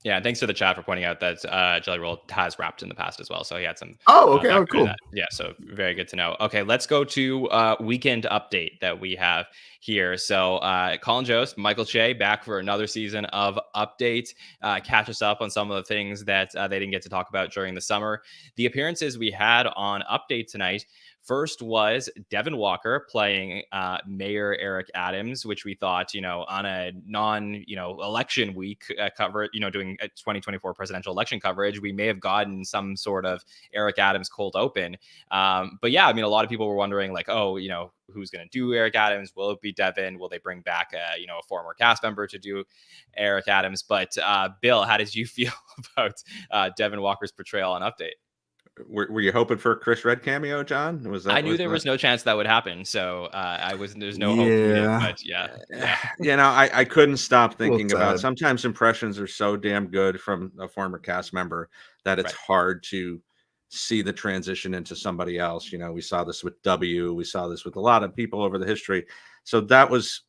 Yeah, thanks to the chat for pointing out that Jelly Roll has rapped in the past as well. So he had some. Oh, okay. Cool. Yeah, so very good to know. Okay, let's go to weekend update that we have here. So Colin Jost, Michael Che back for another season of Update. Catch us up on some of the things that they didn't get to talk about during the summer. The appearances we had on Update tonight. First was Devin Walker playing Mayor Eric Adams, which we thought, on a election week cover, doing a 2024 presidential election coverage, we may have gotten some sort of Eric Adams cold open. But yeah, I mean, a lot of people were wondering like, who's going to do Eric Adams? Will it be Devin? Will they bring back a former cast member to do Eric Adams? But Bill, how did you feel about Devin Walker's portrayal on Update? Were you hoping for a Chris Red cameo, John? I knew there was no chance that would happen, so there's no hope needed, but I couldn't stop thinking about sometimes impressions are so damn good from a former cast member that it's hard to see the transition into somebody else. We saw this with W, we saw this with a lot of people over the history, so it was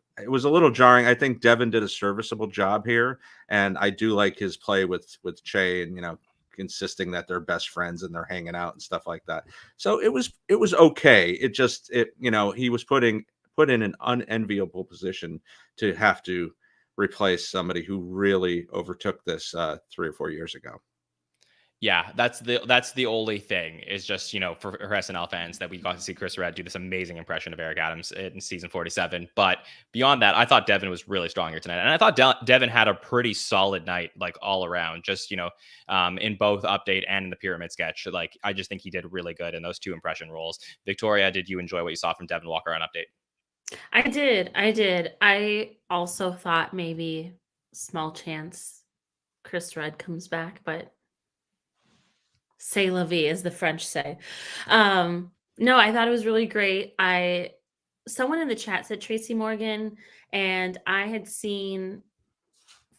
a little jarring. I think Devin did a serviceable job here, and I do like his play with Che and insisting that they're best friends and they're hanging out and stuff like that. So it was okay. He was put in an unenviable position to have to replace somebody who really overtook this 3 or 4 years ago. Yeah, that's the only thing is just, for SNL fans that we got to see Chris Redd do this amazing impression of Eric Adams in season 47. But beyond that, I thought Devin was really strong here tonight. And I thought Devin had a pretty solid night, like all around, just, in both update and in the pyramid sketch. Like, I just think he did really good in those 2 impression roles. Victoria, did you enjoy what you saw from Devin Walker on update? I did. I also thought maybe small chance Chris Redd comes back, but c'est la vie, as the French say. No, I thought it was really great. Someone in the chat said Tracy Morgan, and I had seen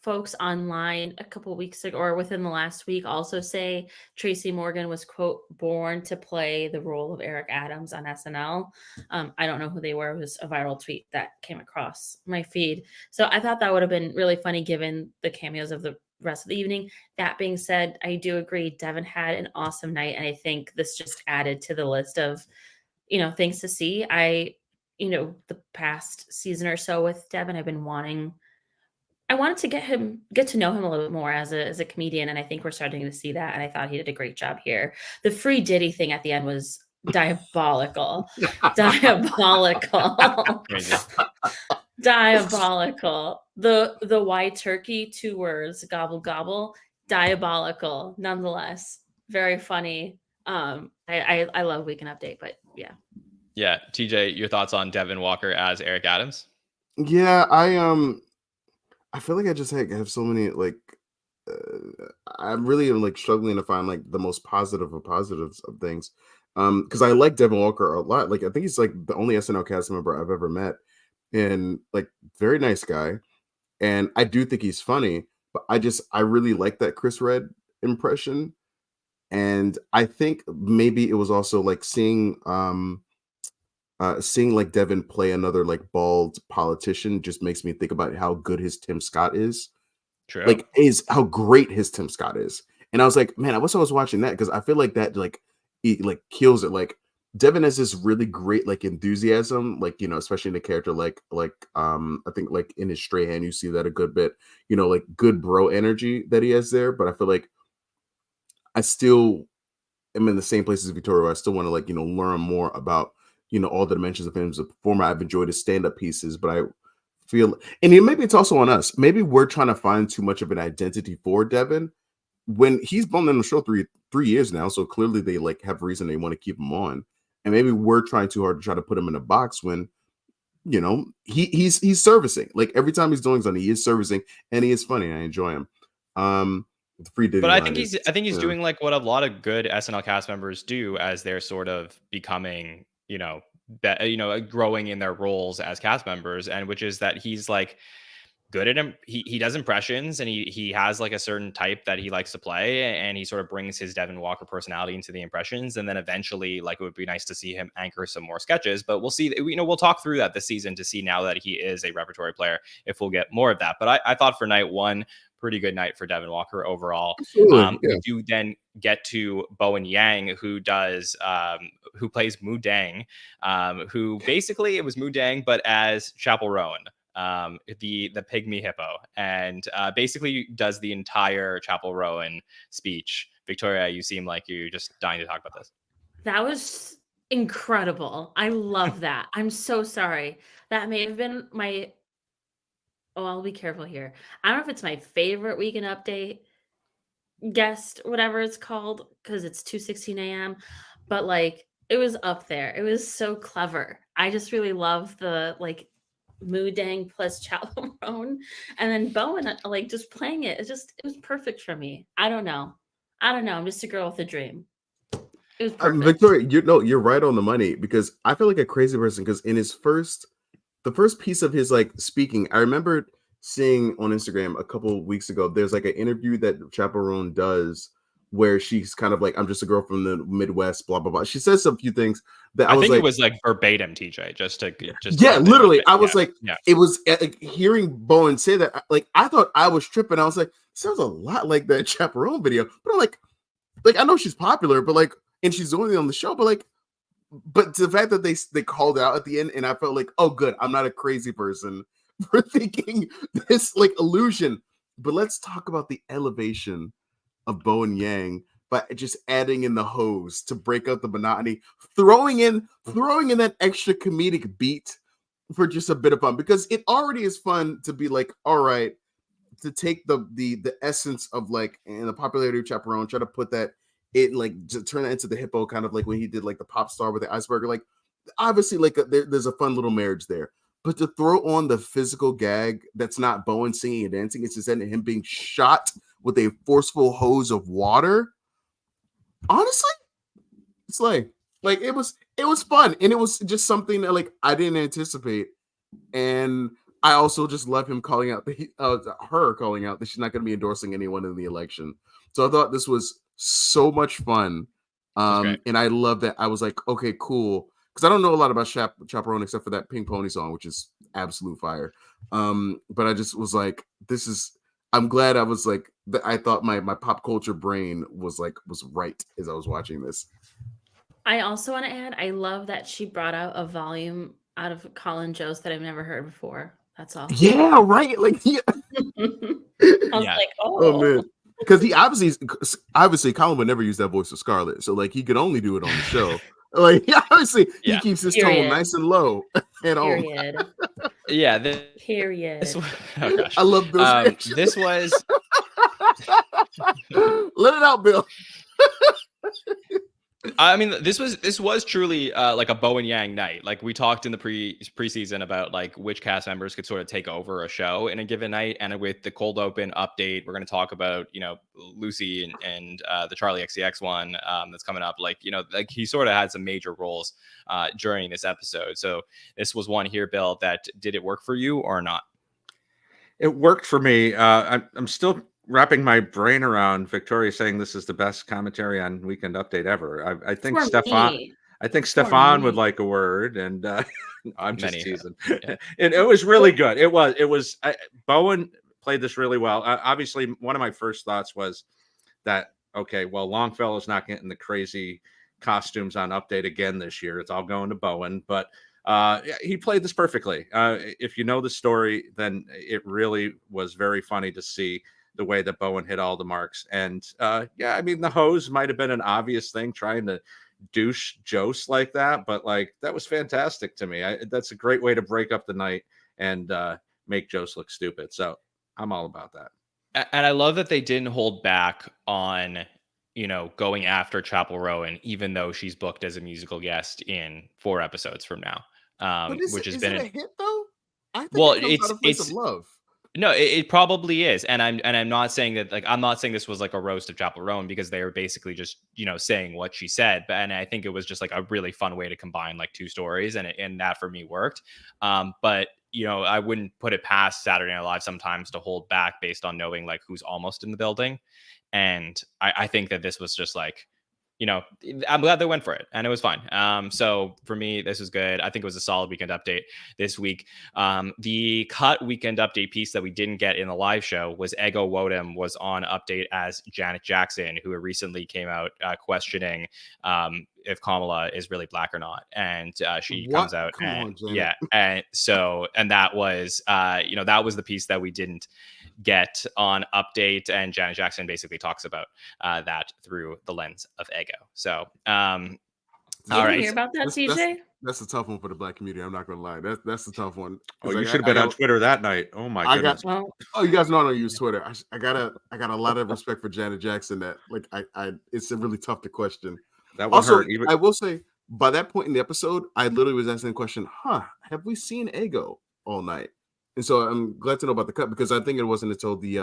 folks online a couple weeks ago or within the last week also say Tracy Morgan was, quote, born to play the role of Eric Adams on SNL. I don't know who they were. It was a viral tweet that came across my feed. So I thought that would have been really funny given the cameos of the rest of the evening. That being said, I do agree Devin had an awesome night, and I think this just added to the list of, things to see. The past season or so with Devin, I wanted to get to know him a little bit more as a comedian, and I think we're starting to see that, and I thought he did a great job here. The free Diddy thing at the end was diabolical. Diabolical. Crazy. Diabolical. The white turkey, 2 words, gobble gobble, diabolical. Nonetheless, very funny. I love Weekend Update, but yeah. Yeah, TJ, your thoughts on Devin Walker as Eric Adams? Yeah, I feel like I just have so many I'm really like struggling to find like the most positive of positives of things. Because I like Devin Walker a lot. Like I think he's like the only SNL cast member I've ever met, and like very nice guy. And I do think he's funny, but I really like that Chris Redd impression. And I think maybe it was also like seeing like Devin play another like bald politician just makes me think about how good his Tim Scott is. True. Like is how great his Tim Scott is. And I was like, man, I wish I was watching that because I feel like that like he like kills it. Like Devin has this really great like enthusiasm, like especially in the character like I think like in his Stray Hand you see that a good bit, like good bro energy that he has there. But I feel like I still am in the same place as Victoria where I still want to like learn more about all the dimensions of him as a performer. I've enjoyed his stand-up pieces, but I feel, and maybe it's also on us. Maybe we're trying to find too much of an identity for Devin when he's been on the show three years now. So clearly they like have reason they want to keep him on. And maybe we're trying too hard to try to put him in a box when, he's servicing. Like every time he's doing something, he is servicing and he is funny. I enjoy him. The free Diddy but I line think he's doing like what a lot of good SNL cast members do as they're sort of becoming, growing in their roles as cast members, and which is that he's like good at him. He does impressions, and he has like a certain type that he likes to play, and he sort of brings his Devin Walker personality into the impressions. And then eventually, like, it would be nice to see him anchor some more sketches, but we'll see. We'll talk through that this season to see now that he is a repertory player if we'll get more of that. But I thought for night one, pretty good night for Devin Walker overall. Yeah. We do then get to Bowen Yang, who plays Mu Deng, who basically it was Mu Deng, but as Chapel Rowan, the pygmy hippo, and basically does the entire Chapel Rowan speech. Victoria, you seem like you're just dying to talk about this. That was incredible. I love that. I'm so sorry. That may have been my... Oh, I'll be careful here. I don't know if it's my favorite Weekend Update guest, whatever it's called, because it's 2:16 a.m. But like, it was up there. It was so clever. I just really love the like Mu Deng plus Chaperone, and then Bowen like just playing it. It was perfect for me. I don't know. I'm just a girl with a dream. It was perfect. Victoria, you're right on the money, because I feel like a crazy person because in the first piece of his like speaking, I remember seeing on Instagram a couple of weeks ago, there's like an interview that Chaperone does where she's kind of like, I'm just a girl from the Midwest, blah, blah, blah. She says a few things that I was think like, it was like verbatim, TJ, just yeah, literally. I was like, yeah. It was like hearing Bowen say that, like, I thought I was tripping. I was like, sounds a lot like that Chaperone video, but I'm like, I know she's popular, but like, and she's only on the show, but the fact that they called out at the end, and I felt like, oh, good, I'm not a crazy person for thinking this like illusion. But let's talk about the elevation of Bowen Yang but just adding in the hose to break up the monotony, throwing in that extra comedic beat for just a bit of fun, because it already is fun to be like, all right, to take the essence of like in the popularity of Chaperone, try to put that it like to turn it into the Hippo, kind of like when he did like the pop star with the iceberg. Like obviously like there's a fun little marriage there, but to throw on the physical gag that's not Bowen singing and dancing, it's just him being shot with a forceful hose of water. Honestly, it's like it was fun, and it was just something that like I didn't anticipate. And I also just love him calling out her calling out that she's not going to be endorsing anyone in the election. So I thought this was so much fun. And I love that. I was like, okay, cool. Because I don't know a lot about Chaperone except for that Pink Pony song, which is absolute fire. But I just was like, I'm glad I was like, I thought my pop culture brain was right as I was watching this. I also want to add, I love that she brought out a volume out of Colin Jost that I've never heard before. That's all. Yeah, right. Like, yeah. I was like, oh man. Because he obviously Colin would never use that voice of Scarlett, so like he could only do it on the show. Like obviously he keeps his tone nice and low at all. Yeah. Period. Oh gosh. I love those. This was. Let it out, Bill. I mean, this was truly like a Bowen Yang night. Like we talked in the preseason about like which cast members could sort of take over a show in a given night, and with the cold open update, we're going to talk about Lucy and the Charli XCX one that's coming up. Like like he sort of had some major roles during this episode. So this was one here, Bill. That did it work for you or not? It worked for me. I'm still wrapping my brain around Victoria saying this is the best commentary on Weekend Update ever. I think Stefan would like a word, and I'm just teasing. It was really good. It was Bowen played this really well. Obviously, one of my first thoughts was that, okay, well, Longfellow's not getting the crazy costumes on Update again this year. It's all going to Bowen, but he played this perfectly. If you know the story, then it really was very funny to see the way that Bowen hit all the marks. And I mean, the hose might have been an obvious thing, trying to douche Jost like that, but like that was fantastic to me. That's a great way to break up the night and make Jost look stupid. So I'm all about that. And I love that they didn't hold back on going after Chapel Rowan, even though she's booked as a musical guest in 4 episodes from now, which has been a hit though. I think it's out of place of love. No, it probably is, and I'm not saying that, like, I'm not saying this was like a roast of Chapel Rowan, because they were basically just saying what she said, and I think it was just like a really fun way to combine like 2 stories, and that for me worked. But I wouldn't put it past Saturday Night Live sometimes to hold back based on knowing like who's almost in the building, and I think that this was just like, I'm glad they went for it, and it was fun. So for me, this was good. I think it was a solid Weekend Update this week. The cut Weekend Update piece that we didn't get in the live show was Ego Wodem was on Update as Janet Jackson, who recently came out questioning if Kamala is really black or not, and she comes out and that was that was the piece that we didn't get on Update, and Janet Jackson basically talks about that through the lens of Ego. So all right, hear about that, TJ? That's a tough one for the black community. I'm not gonna lie. That's a tough one. Oh, you should have been on Twitter that night. Oh my goodness. You guys know I don't use Twitter. I got a lot of respect for Janet Jackson. That like it's really tough to question. That will hurt. I will say, by that point in the episode, I literally was asking the question, have we seen Ego all night? And so I'm glad to know about the cut, because I think it wasn't until the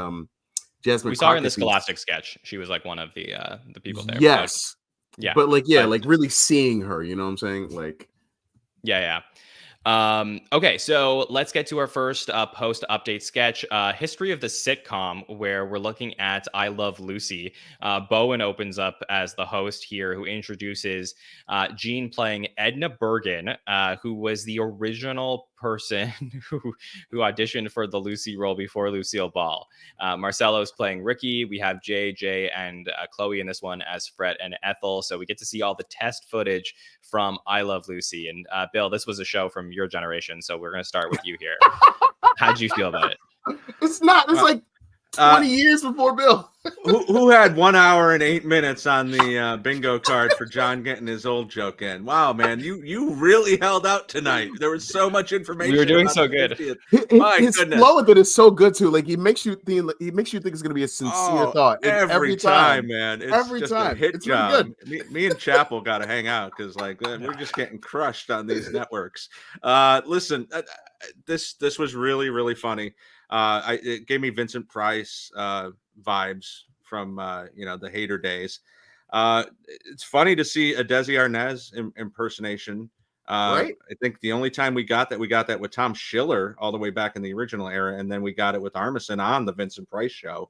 Jasmine. We saw her in the Scholastic sketch. She was like one of the people there. Yes. But like really seeing her, you know what I'm saying? Like okay, so let's get to our first post-update sketch, history of the sitcom, where we're looking at I Love Lucy. Bowen opens up as the host here, who introduces Jean playing Edna Bergen, who was the original person who auditioned for the Lucy role before Lucille Ball. Marcelo's playing Ricky. We have JJ and Chloe in this one as Fred and Ethel. So we get to see all the test footage from I Love Lucy. And Bill, this was a show from your generation, so we're going to start with you here. How'd you feel about it? It's not. It's like 20 years before Bill. Who had 1 hour and 8 minutes on the bingo card for John getting his old joke in? Wow, man, you really held out tonight. There was so much information. We were doing about so the good. 50th. My His goodness. flow with it is so good too. Like he makes you think it's going to be a sincere thought every time, man. It's every just time. a hit It's really job. good. Me and Chapel got to hang out because we're just getting crushed on these networks. Listen, this was really, really funny. It gave me Vincent Price vibes from the Hater days. It's funny to see a Desi Arnaz impersonation. Right. I think the only time we got that with Tom Schiller all the way back in the original era, and then we got it with Armisen on the Vincent Price show.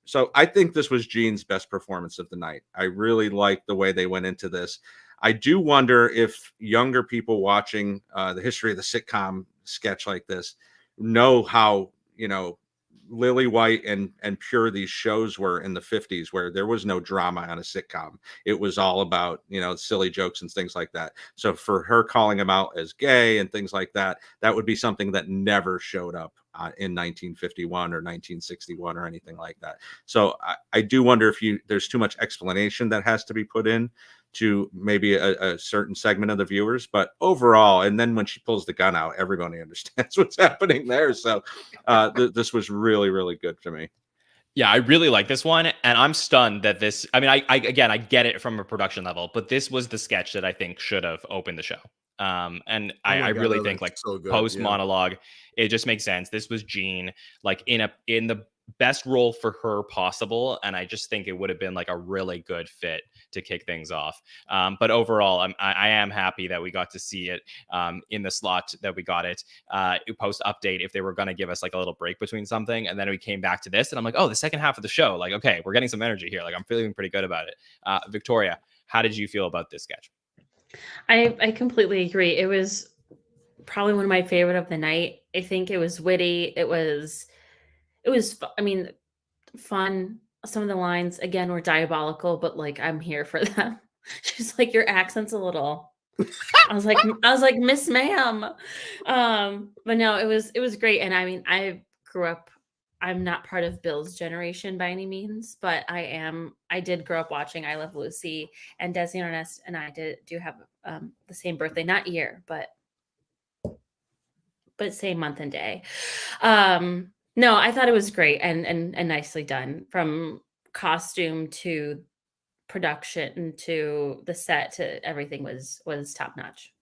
So I think this was Gene's best performance of the night. I really like the way they went into this. I do wonder if younger people watching the history of the sitcom sketch like this know how lily white and pure these shows were in the 50s, where there was no drama on a sitcom. It was all about silly jokes and things like that. So for her calling him out as gay and things like that, that would be something that never showed up in 1951 or 1961 or anything like that. So I do wonder if there's too much explanation that has to be put in to maybe a certain segment of the viewers, but overall, and then when she pulls the gun out, everybody understands what's happening there. So this was really, really good to me. Yeah, I really like this one, and I'm stunned that this. I mean, I get it from a production level, but this was the sketch that I think should have opened the show. And I really think so post monologue, it just makes sense. This was Gene in the best role for her possible, and I just think it would have been like a really good fit to kick things off. But overall, I am happy that we got to see it in the slot that we got it. Post update, if they were going to give us like a little break between something, and then we came back to this, and I'm like, oh, the second half of the show, okay, we're getting some energy here. I'm feeling pretty good about it. Victoria, how did you feel about this sketch? I completely agree. It was probably one of my favorite of the night. I think it was witty. It was, fun. Some of the lines again were diabolical, but I'm here for them. She's like, your accent's a little. I was like, Miss Ma'am. But no, it was great. And I grew up. I'm not part of Bill's generation by any means, but I did grow up watching I Love Lucy, and Desi Arnaz and I do have the same birthday, not year, but same month and day. No, I thought it was great and nicely done, from costume to production to the set to everything was top notch.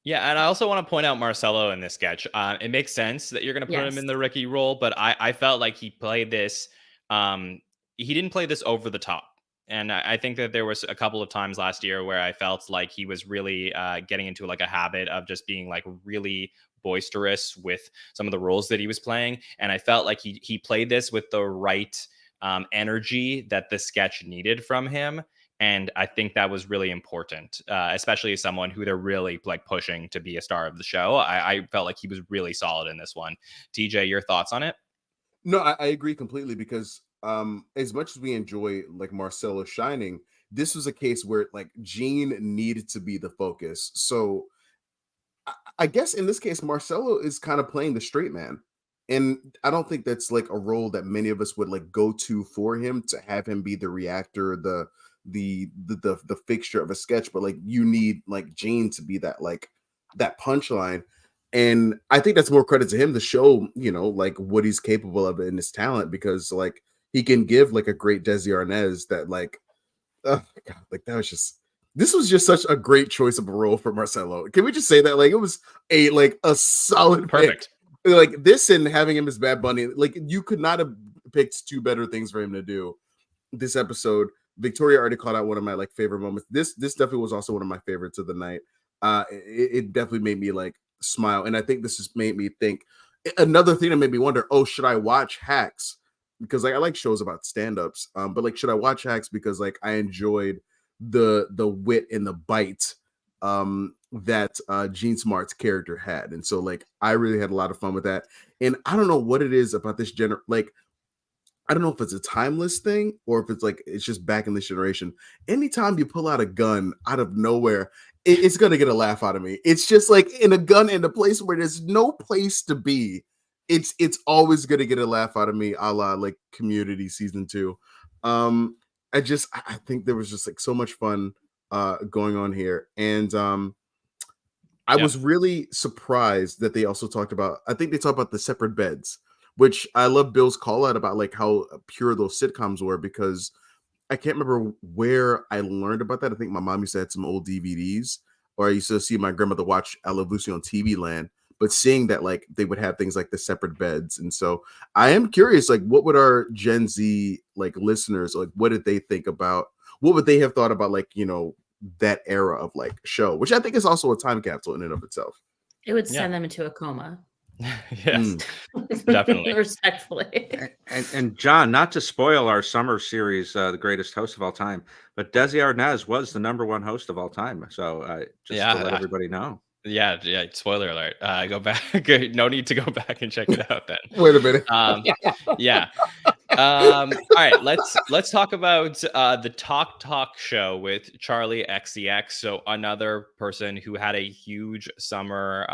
Yeah, and I also want to point out Marcelo in this sketch. It makes sense that you're going to put him in the Ricky role, but I felt like he played this. He didn't play this over the top. And I think that there was a couple of times last year where I felt like he was really getting into a habit of just being really boisterous with some of the roles that he was playing. And I felt like he played this with the right energy that the sketch needed from him. And I think that was really important, especially as someone who they're really pushing to be a star of the show. I felt like he was really solid in this one. TJ, your thoughts on it? No, I agree completely, because as much as we enjoy Marcelo shining, this was a case where Gene needed to be the focus. So I guess in this case, Marcelo is kind of playing the straight man. And I don't think that's a role that many of us would go to for him, to have him be the reactor, the fixture of a sketch. But you need Gene to be that that punchline. And I think that's more credit to him to show, what he's capable of in his talent, because he can give a great Desi Arnaz that oh my God, that was just, this was just such a great choice of a role for Marcelo. Can we just say that it was a solid perfect pick. This and having him as Bad Bunny, you could not have picked two better things for him to do this episode. Victoria already called out one of my favorite moments. This definitely was also one of my favorites of the night. It definitely made me smile, and I think this has made me think. Another thing that made me wonder: should I watch Hacks? Because I like shows about stand-ups, but should I watch Hacks because I enjoyed the wit and the bite that Gene Smart's character had, and so I really had a lot of fun with that. And I don't know what it is about this I don't know if it's a timeless thing or if it's it's just back in this generation. Anytime you pull out a gun out of nowhere, it's gonna get a laugh out of me. It's just in a gun in a place where there's no place to be. it's always gonna get a laugh out of me, a la like Community season 2. I think there was just like so much fun going on here, and I Yeah. was really surprised that they also talked about, I think they talked about the separate beds, which I love Bill's call out about like how pure those sitcoms were, because I can't remember where I learned about that. I think my mom used to have some old DVDs, or I used to see my grandmother watch I Love Lucy on TV Land. But seeing that like they would have things like the separate beds, and so I am curious, like what would our Gen Z like listeners, like what did they think about? What would they have thought about, like, you know, that era of like show, which I think is also a time capsule in and of itself. It would Yeah. send them into a coma. Yes, definitely. Respectfully. And John, not to spoil our summer series, The Greatest Host of All Time, but Desi Arnaz was the #1 host of all time. So just to let everybody know. Yeah. Spoiler alert. Go back. No need to go back and check it out then. Wait a minute. Yeah. All right. Let's talk about the Talk show with Charli XCX. So another person who had a huge summer,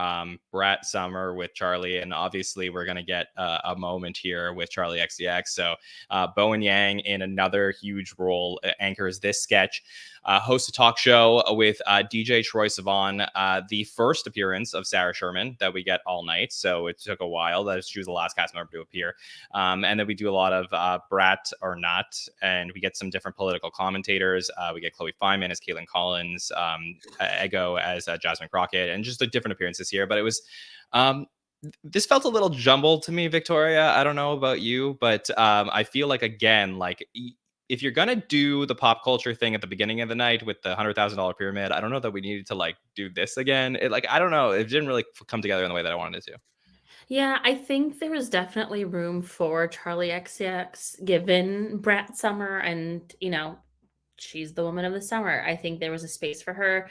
brat summer with Charli, and obviously we're gonna get a moment here with Charli XCX. So Bowen Yang in another huge role anchors this sketch. Hosts a talk show with DJ Troye Sivan, the first appearance of Sarah Sherman that we get all night. So it took a while. She was the last cast member to appear. And then we do a lot of Brat or Not, and we get some different political commentators. We get Chloe Fineman as Caitlin Collins, Ego as Jasmine Crockett, and just different appearances here. But it was... this felt a little jumbled to me, Victoria. I don't know about you, but I feel like, again, like... if you're gonna do the pop culture thing at the beginning of the night with the $100,000 pyramid, I don't know that we needed to like do this again. I don't know. It didn't really come together in the way that I wanted it to. Yeah, I think there was definitely room for Charli XCX given Brat Summer, and you know, she's the woman of the summer. I think there was a space for her.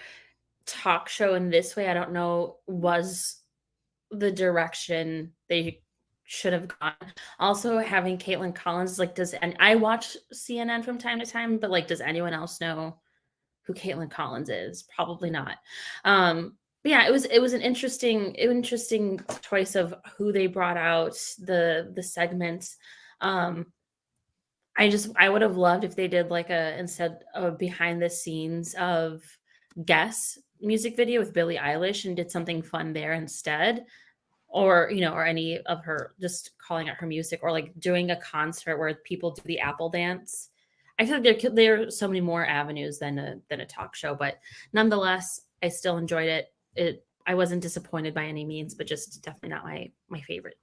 Talk show in this way, I don't know, was the direction they should have gone. Also, having Caitlin Collins, like, and I watch CNN from time to time, but like, does anyone else know who Caitlin Collins is? Probably not. Yeah, it was an interesting choice of who they brought out, the segments. I would have loved if they did like instead of behind the scenes of Guess music video with Billie Eilish and did something fun there instead. Or, you know, or any of her just calling out her music, or like doing a concert where people do the Apple dance. I feel like there are so many more avenues than a talk show, but nonetheless, I still enjoyed it. I wasn't disappointed by any means, but just definitely not my favorite.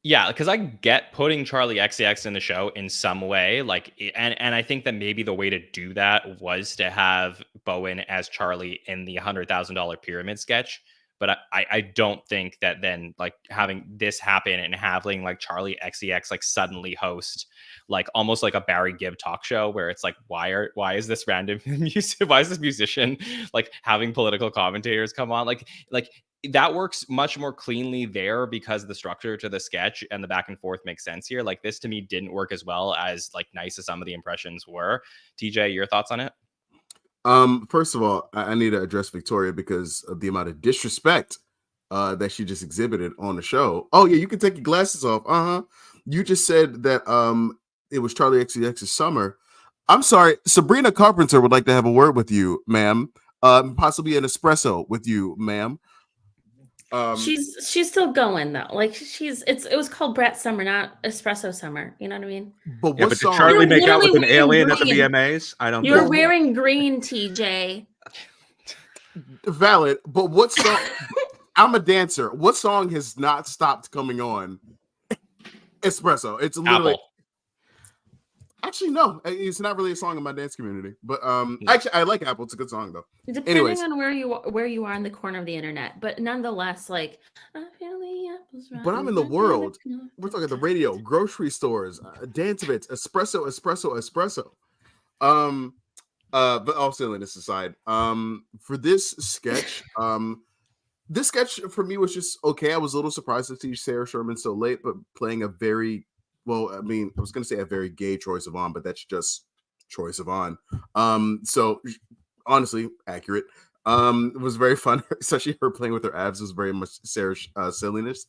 Yeah, because I get putting Charli XCX in the show in some way, like, and I think that maybe the way to do that was to have Bowen as Charli in the $100,000 pyramid sketch. But I don't think that then like having this happen and having like Charli XCX like suddenly host like almost like a Barry Gibb talk show where it's like, why is this random music? Why is this musician like having political commentators come on? Like that works much more cleanly there because the structure to the sketch and the back and forth makes sense here. Like this to me didn't work as well as like nice as some of the impressions were. TJ, your thoughts on it? First of all, I need to address Victoria because of the amount of disrespect that she just exhibited on the show. Oh yeah, you can take your glasses off. You just said that it was Charli XCX's summer. I'm sorry, Sabrina Carpenter would like to have a word with you, ma'am. Possibly an espresso with you, ma'am. She's still going though. Like it was called Brat Summer, not Espresso Summer. You know what I mean? But Yeah, but did Charli make out with an alien at the VMAs? I don't. You're wearing green, TJ. Valid, but what song? I'm a dancer. What song has not stopped coming on? Espresso. It's literally. Apple. Actually, no, it's not really a song in my dance community. But actually, I like Apple. It's a good song though. Depending on where you are in the corner of the internet, but nonetheless, like I feel the apples. But I'm in the world. We're talking the radio, grocery stores, dance events, espresso. But all silliness aside, for this sketch, this sketch for me was just okay. I was a little surprised to see Sarah Sherman so late, but playing a very well, I mean, I was going to say a very gay Troye Sivan, but that's just Troye Sivan. So honestly, accurate. It was very fun, especially her playing with her abs was very much Sarah's silliness.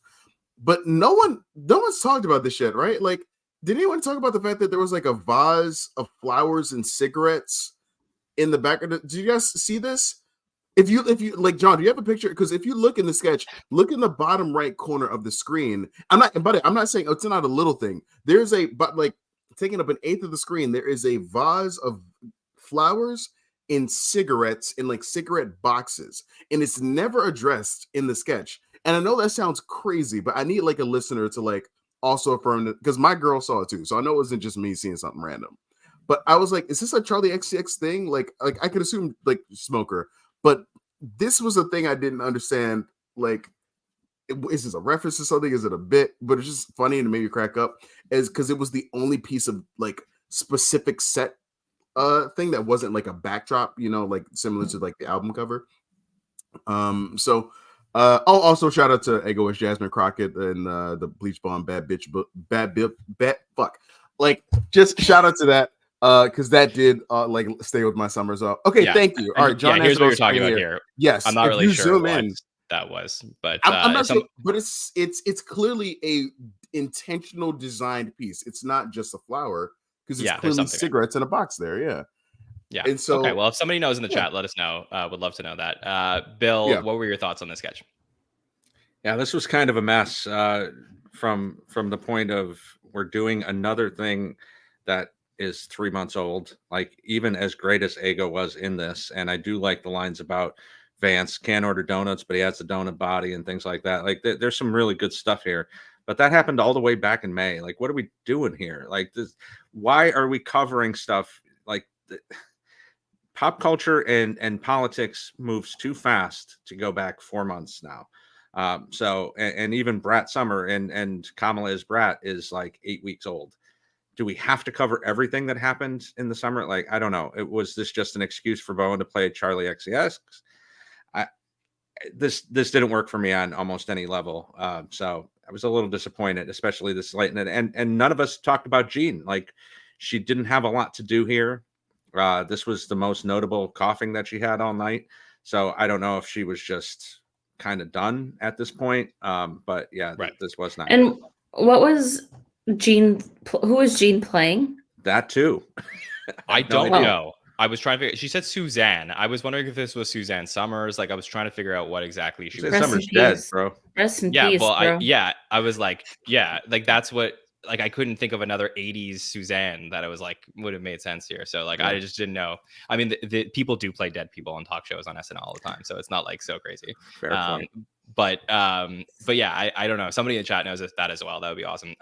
but no one's talked about this yet, right? Like, did anyone talk about the fact that there was like a vase of flowers and cigarettes in the back of the? Did you guys see this? If you like, John, do you have a picture? Because if you look in the sketch, look in the bottom right corner of the screen. I'm not saying it's not a little thing. There's but like taking up an eighth of the screen, there is a vase of flowers in cigarettes in like cigarette boxes, and it's never addressed in the sketch. And I know that sounds crazy, but I need like a listener to like also affirm that, because my girl saw it too, so I know it wasn't just me seeing something random. But I was like, is this a Charli XCX thing? Like I could assume like smoker, but this was a thing I didn't understand. Like, is this a reference to something? Is it a bit? But it's just funny and it made me crack up, is because it was the only piece of like specific set thing that wasn't like a backdrop, you know, like similar to like the album cover. Also shout out to Egoist Jasmine Crockett and the Bleach Blonde fuck. Like, just shout out to that because that did like stay with my summers off. Okay, Yeah. thank you. All right, John. Here's what you're talking about here. Yes, I'm not really sure what that was, but I'm not sure, but it's clearly a intentional designed piece. It's not just a flower, because it's clearly cigarettes in a box there. Yeah. And so, okay, well, if somebody knows in the chat, let us know. Would love to know that. Bill, what were your thoughts on this sketch? Yeah, this was kind of a mess from the point of, we're doing another thing that is 3 months old. Like, even as great as Ego was in this, and I do like the lines about Vance can't order donuts, but he has the donut body and things like that. Like, there's some really good stuff here. But that happened all the way back in May. Like, what are we doing here? Like, this, why are we covering stuff like pop culture and politics moves too fast to go back 4 months now. So even Brat Summer and Kamala is Brat is like 8 weeks old. Do we have to cover everything that happened in the summer? Like, I don't know. Was this just an excuse for Bowen to play Charli XCX? This didn't work for me on almost any level. So I was a little disappointed, especially this late. And none of us talked about Jean. Like, she didn't have a lot to do here. This was the most notable coughing that she had all night. So I don't know if she was just kind of done at this point. But yeah, this was not. And what was Jean? Who was Jean playing? That too. I don't know. I was trying to figure. She said Suzanne. I was wondering if this was Suzanne Summers. Like, I was trying to figure out what exactly she was. Summers dead, bro. Rest in peace, well, bro. I was like, like that's what. Like, I couldn't think of another 80s Suzanne that I was like would have made sense here. So like, I just didn't know. I mean, the people do play dead people on talk shows on SNL all the time, so it's not like so crazy. Fair point. But yeah, I don't know. Somebody in the chat knows that as well. That would be awesome.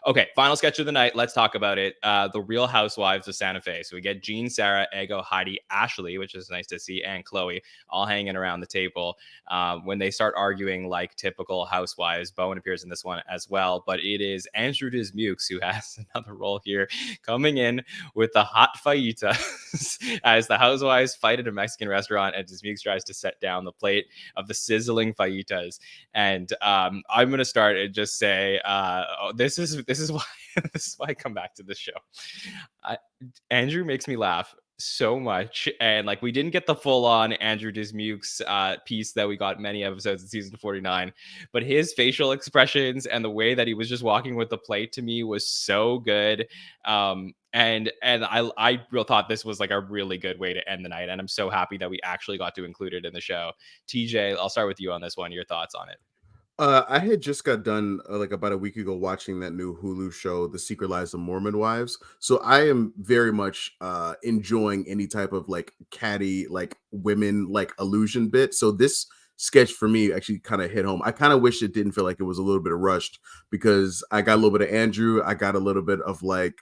Okay, final sketch of the night. Let's talk about it. The Real Housewives of Santa Fe. So we get Jean, Sarah, Ego, Heidi, Ashley, which is nice to see, and Chloe all hanging around the table. When they start arguing like typical housewives, Bowen appears in this one as well. But it is Andrew Dismukes who has another role here, coming in with the hot fajitas as the housewives fight at a Mexican restaurant, and Dismukes tries to set down the plate of the sizzling fajitas. And I'm going to start and just say, this is why I come back to this show. Andrew makes me laugh so much, and like, we didn't get the full-on Andrew Dismukes piece that we got many episodes in season 49, but his facial expressions and the way that he was just walking with the plate to me was so good. And I really thought this was like a really good way to end the night, and I'm so happy that we actually got to include it in the show. TJ, I'll start with you on this one. Your thoughts on it? I had just got done like about a week ago watching that new Hulu show, The Secret Lives of Mormon Wives. So I am very much enjoying any type of like catty, like women, like illusion bit. So this sketch for me actually kind of hit home. I kind of wish it didn't feel like it was a little bit of rushed, because I got a little bit of Andrew. I got a little bit of like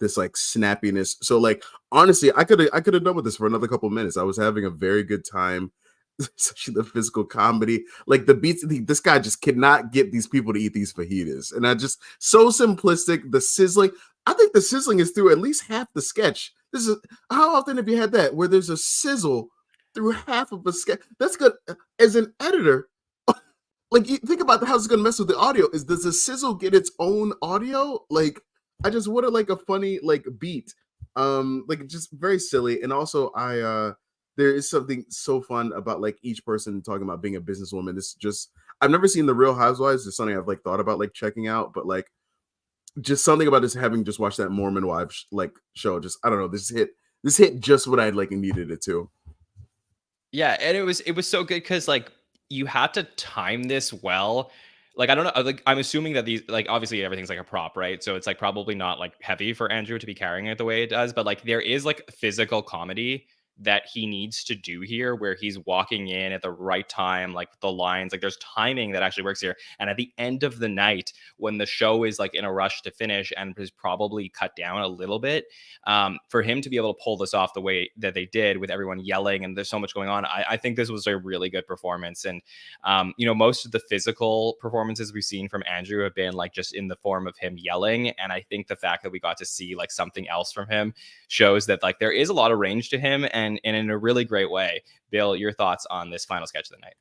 this like snappiness. So like, honestly, I could have done with this for another couple of minutes. I was having a very good time. Especially the physical comedy, like the beats. This guy just cannot get these people to eat these fajitas, and I just so simplistic. The sizzling, I think the sizzling is through at least half the sketch. This is, how often have you had that where there's a sizzle through half of a sketch? That's good. As an editor, like, you think about how it's going to mess with the audio. Does the sizzle get its own audio? Like, I just wanted like a funny like beat, like just very silly, and also there is something so fun about like each person talking about being a businesswoman. It's just, I've never seen the Real Housewives. It's something I've like thought about like checking out, but like just something about just having just watched that Mormon Wives like show. Just I don't know. This hit just what I like needed it to. Yeah, and it was so good because like you had to time this well. Like I don't know, like I'm assuming that these like obviously everything's like a prop, right? So it's like probably not like heavy for Andrew to be carrying it the way it does, but like there is like physical comedy that he needs to do here where he's walking in at the right time, like the lines, like there's timing that actually works here. And at the end of the night, when the show is like in a rush to finish and is probably cut down a little bit, for him to be able to pull this off the way that they did with everyone yelling and there's so much going on, I think this was a really good performance. And, you know, most of the physical performances we've seen from Andrew have been like just in the form of him yelling. And I think the fact that we got to see like something else from him shows that like there is a lot of range to him and in a really great way. Bill, your thoughts on this final sketch of the night?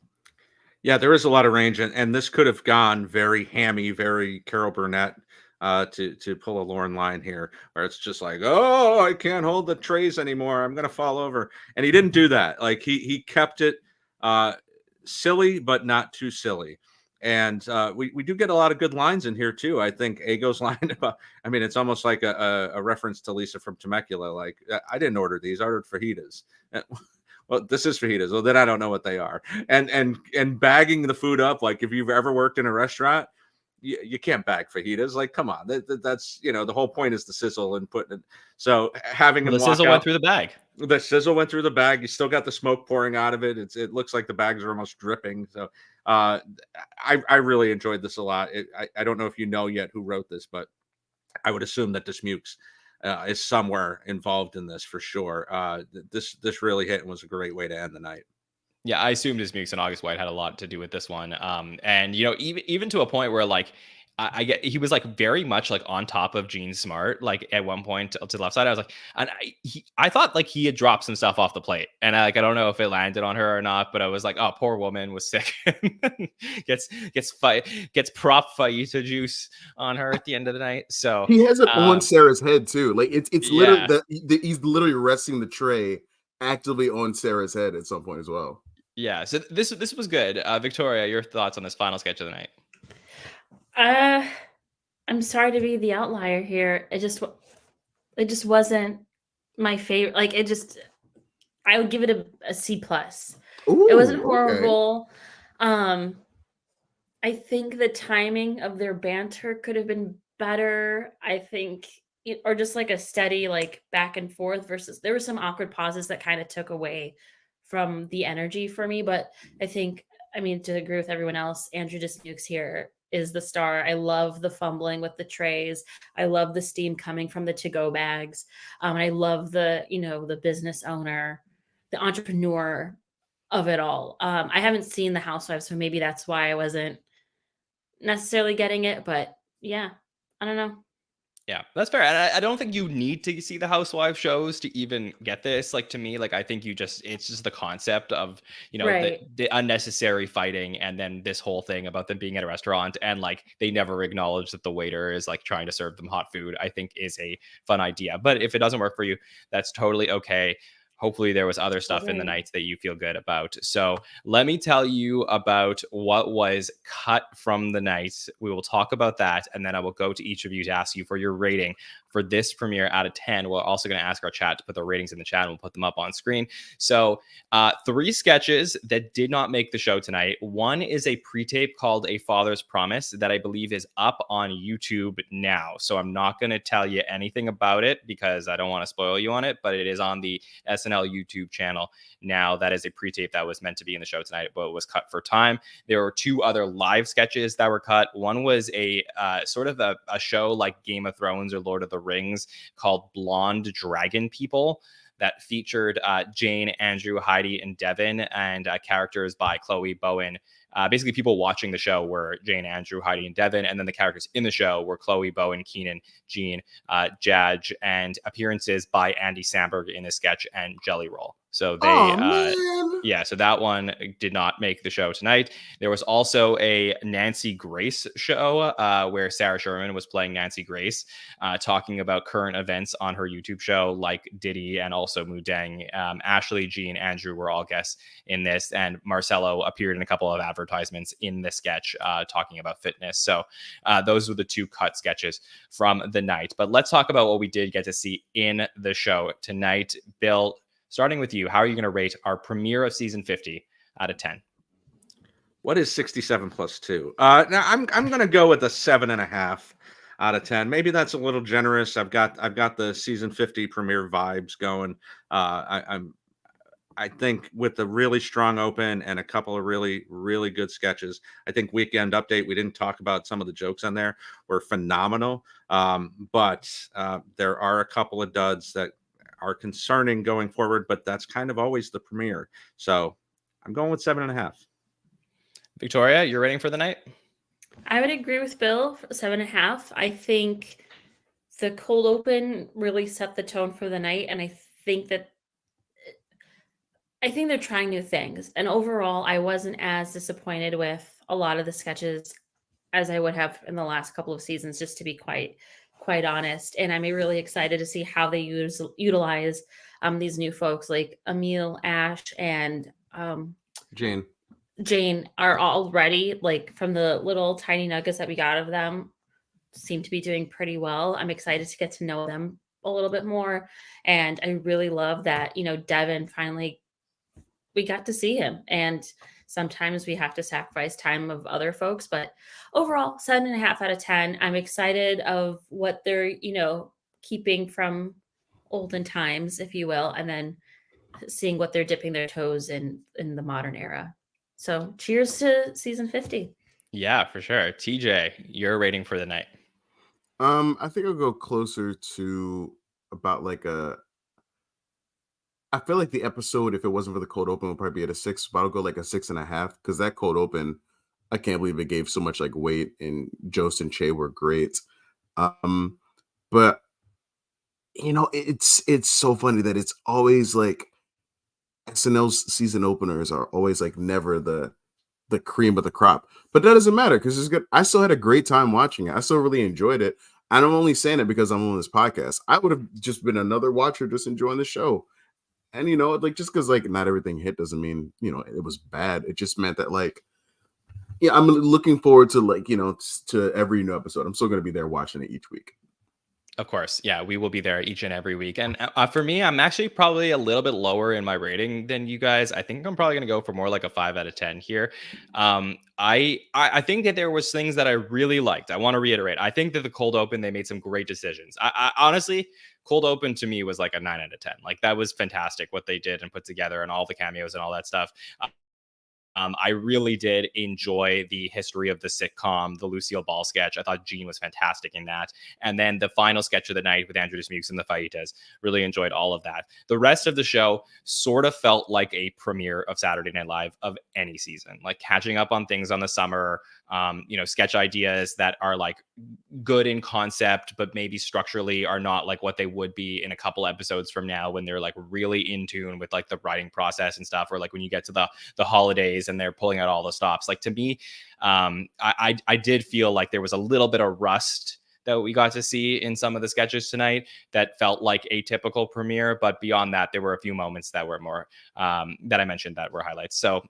Yeah, there is a lot of range, and this could have gone very hammy, very Carol Burnett to pull a Lauren line here, where it's just like, oh, I can't hold the trays anymore, I'm gonna fall over. And he didn't do that. Like he kept it silly, but not too silly. And we do get a lot of good lines in here too. I think Ego's line about, I mean, it's almost like a reference to Lisa from Temecula. Like, I didn't order these, I ordered fajitas. Well, this is fajitas. Well, then I don't know what they are. And bagging the food up, like if you've ever worked in a restaurant, you can't bag fajitas. Like, come on, that's you know the whole point is the sizzle and putting it. So having the sizzle went through the bag. The sizzle went through the bag. You still got the smoke pouring out of it. It looks like the bags are almost dripping. So I really enjoyed this a lot. I don't know if you know yet who wrote this, but I would assume that Dismukes is somewhere involved in this for sure. This really hit and was a great way to end the night. Yeah, I assumed Dismukes and August White had a lot to do with this one. And you know, even to a point where like I get he was like very much like on top of Gene Smart, like at one point to the left side. I was like, and I thought like he had dropped some stuff off the plate, and I don't know if it landed on her or not, but I was like, oh, poor woman was sick, gets prop fajita juice on her at the end of the night. So he has it on Sarah's head too. Like it's literally yeah. he's literally resting the tray actively on Sarah's head at some point as well. Yeah, so this was good. Victoria, your thoughts on this final sketch of the night? I'm sorry to be the outlier here. It just wasn't my favorite. Like I would give it a C+. It wasn't horrible. Okay. I think the timing of their banter could have been better. I think, or just like a steady like back and forth versus there were some awkward pauses that kind of took away from the energy for me. But I think, I mean, to agree with everyone else, Andrew Dismukes here is the star. I love the fumbling with the trays. I love the steam coming from the to-go bags. And I love the, you know, the business owner, the entrepreneur of it all. I haven't seen the Housewives, so maybe that's why I wasn't necessarily getting it. But yeah, I don't know. Yeah, that's fair. And I don't think you need to see the Housewives shows to even get this. Like, to me, like, I think it's just the concept of, you know, Right. the unnecessary fighting. And then this whole thing about them being at a restaurant and like, they never acknowledge that the waiter is like trying to serve them hot food, I think is a fun idea. But if it doesn't work for you, that's totally okay. Hopefully there was other stuff in the night that you feel good about. So let me tell you about what was cut from the night. We will talk about that. And then I will go to each of you to ask you for your rating for this premiere out of 10. We're also going to ask our chat to put the ratings in the chat and we'll put them up on screen. So 3 sketches that did not make the show tonight. One is a pre-tape called A Father's Promise that I believe is up on YouTube now. So I'm not going to tell you anything about it because I don't want to spoil you on it, but it is on the SNL YouTube channel now. That is a pre-tape that was meant to be in the show tonight, but it was cut for time. There were 2 other live sketches that were cut. One was a sort of a show like Game of Thrones or Lord of the Rings called Blonde Dragon People that featured Jane, Andrew, Heidi, and Devin, and characters by Chloe, Bowen. Basically, people watching the show were Jane, Andrew, Heidi, and Devin, and then the characters in the show were Chloe, Bowen, Keenan, Jean, Jadge, and appearances by Andy Samberg in the sketch and Jelly Roll. So they, Oh man. yeah, so that one did not make the show tonight. There was also a Nancy Grace show where Sarah Sherman was playing Nancy Grace, talking about current events on her YouTube show, like Diddy and also Deng. Ashley, Jean, Andrew were all guests in this, and Marcelo appeared in a couple of advertisements in the sketch talking about fitness. So those were the two cut sketches from the night. But let's talk about what we did get to see in the show tonight. Bill, starting with you, how are you going to rate our premiere of season 50 out of 10? What is 67 plus 2? Now I'm going to go with a 7.5 out of 10. Maybe that's a little generous. I've got the season 50 premiere vibes going. I think with a really strong open and a couple of really, really good sketches. I think Weekend Update, we didn't talk about some of the jokes on there, were phenomenal. But there are a couple of duds that are concerning going forward, but that's kind of always the premiere. So I'm going with 7.5. Victoria, you're rating for the night? I would agree with Bill, 7.5. I think the cold open really set the tone for the night, and I think they're trying new things. And overall, I wasn't as disappointed with a lot of the sketches as I would have in the last couple of seasons, just to be quite honest. And I'm really excited to see how they utilize these new folks like Emil, Ash, and Jane are already, like, from the little tiny nuggets that we got of them, seem to be doing pretty well. I'm excited to get to know them a little bit more. And I really love that, Devin finally, we got to see him. And sometimes we have to sacrifice time of other folks, but overall 7.5 out of 10. I'm excited of what they're, keeping from olden times, if you will, and then seeing what they're dipping their toes in the modern era. So cheers to season 50. Yeah, for sure. TJ, your rating for the night? I think I'll go closer to about like I feel like the episode, if it wasn't for the cold open, would probably be at a 6, but I'll go like a 6.5, because that cold open, I can't believe it gave so much like weight, and Jost and Che were great. But it's so funny that it's always like SNL's season openers are always like never the cream of the crop. But that doesn't matter, because it's good. I still had a great time watching it. I still really enjoyed it. And I'm only saying it because I'm on this podcast. I would have just been another watcher just enjoying the show. And like, just because like not everything hit doesn't mean it was bad. It just meant that, like, I'm looking forward to, like, to every new episode. I'm still going to be there watching it each week. Of course. Yeah, we will be there each and every week. And for me, I'm actually probably a little bit lower in my rating than you guys. I think I'm probably going to go for more like a 5 out of 10 here. I think that there was things that I really liked. I want to reiterate. I think that the cold open, they made some great decisions. I honestly, cold open to me was like a 9 out of 10. Like, that was fantastic what they did and put together, and all the cameos and all that stuff. I really did enjoy the history of the sitcom, the Lucille Ball sketch. I thought Jean was fantastic in that. And then the final sketch of the night with Andrew Dismukes and the Fajitas. Really enjoyed all of that. The rest of the show sort of felt like a premiere of Saturday Night Live of any season, like catching up on things on the summer, sketch ideas that are like good in concept, but maybe structurally are not like what they would be in a couple episodes from now, when they're like really in tune with like the writing process and stuff, or like when you get to the holidays and they're pulling out all the stops. Like, to me, I did feel like there was a little bit of rust that we got to see in some of the sketches tonight that felt like a typical premiere. But beyond that, there were a few moments that were more that I mentioned that were highlights. So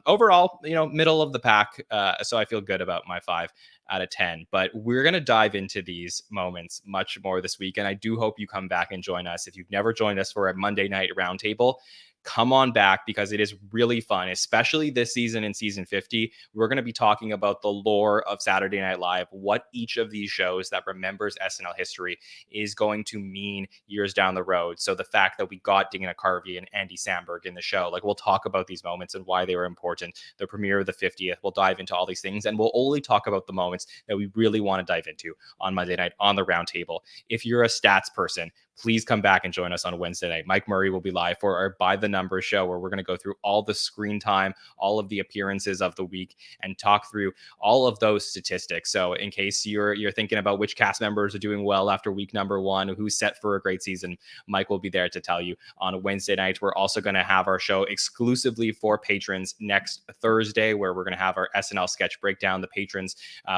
overall, middle of the pack. So I feel good about my 5 out of 10. But we're going to dive into these moments much more this week. And I do hope you come back and join us. If you've never joined us for a Monday night roundtable, come on back, because it is really fun, especially this season in season 50. We're going to be talking about the lore of Saturday Night Live, what each of these shows that remembers SNL history is going to mean years down the road. So the fact that we got Dana Carvey and Andy Samberg in the show, like, we'll talk about these moments and why they were important. The premiere of the 50th, we'll dive into all these things, and we'll only talk about the moments that we really want to dive into on Monday night on the roundtable. If you're a stats person, please come back and join us on Wednesday night. Mike Murray will be live for our By the Numbers show, where we're going to go through all the screen time, all of the appearances of the week, and talk through all of those statistics. So in case you're thinking about which cast members are doing well after week number 1, who's set for a great season, Mike will be there to tell you on Wednesday night. We're also going to have our show exclusively for patrons next Thursday, where we're going to have our SNL sketch breakdown. The patrons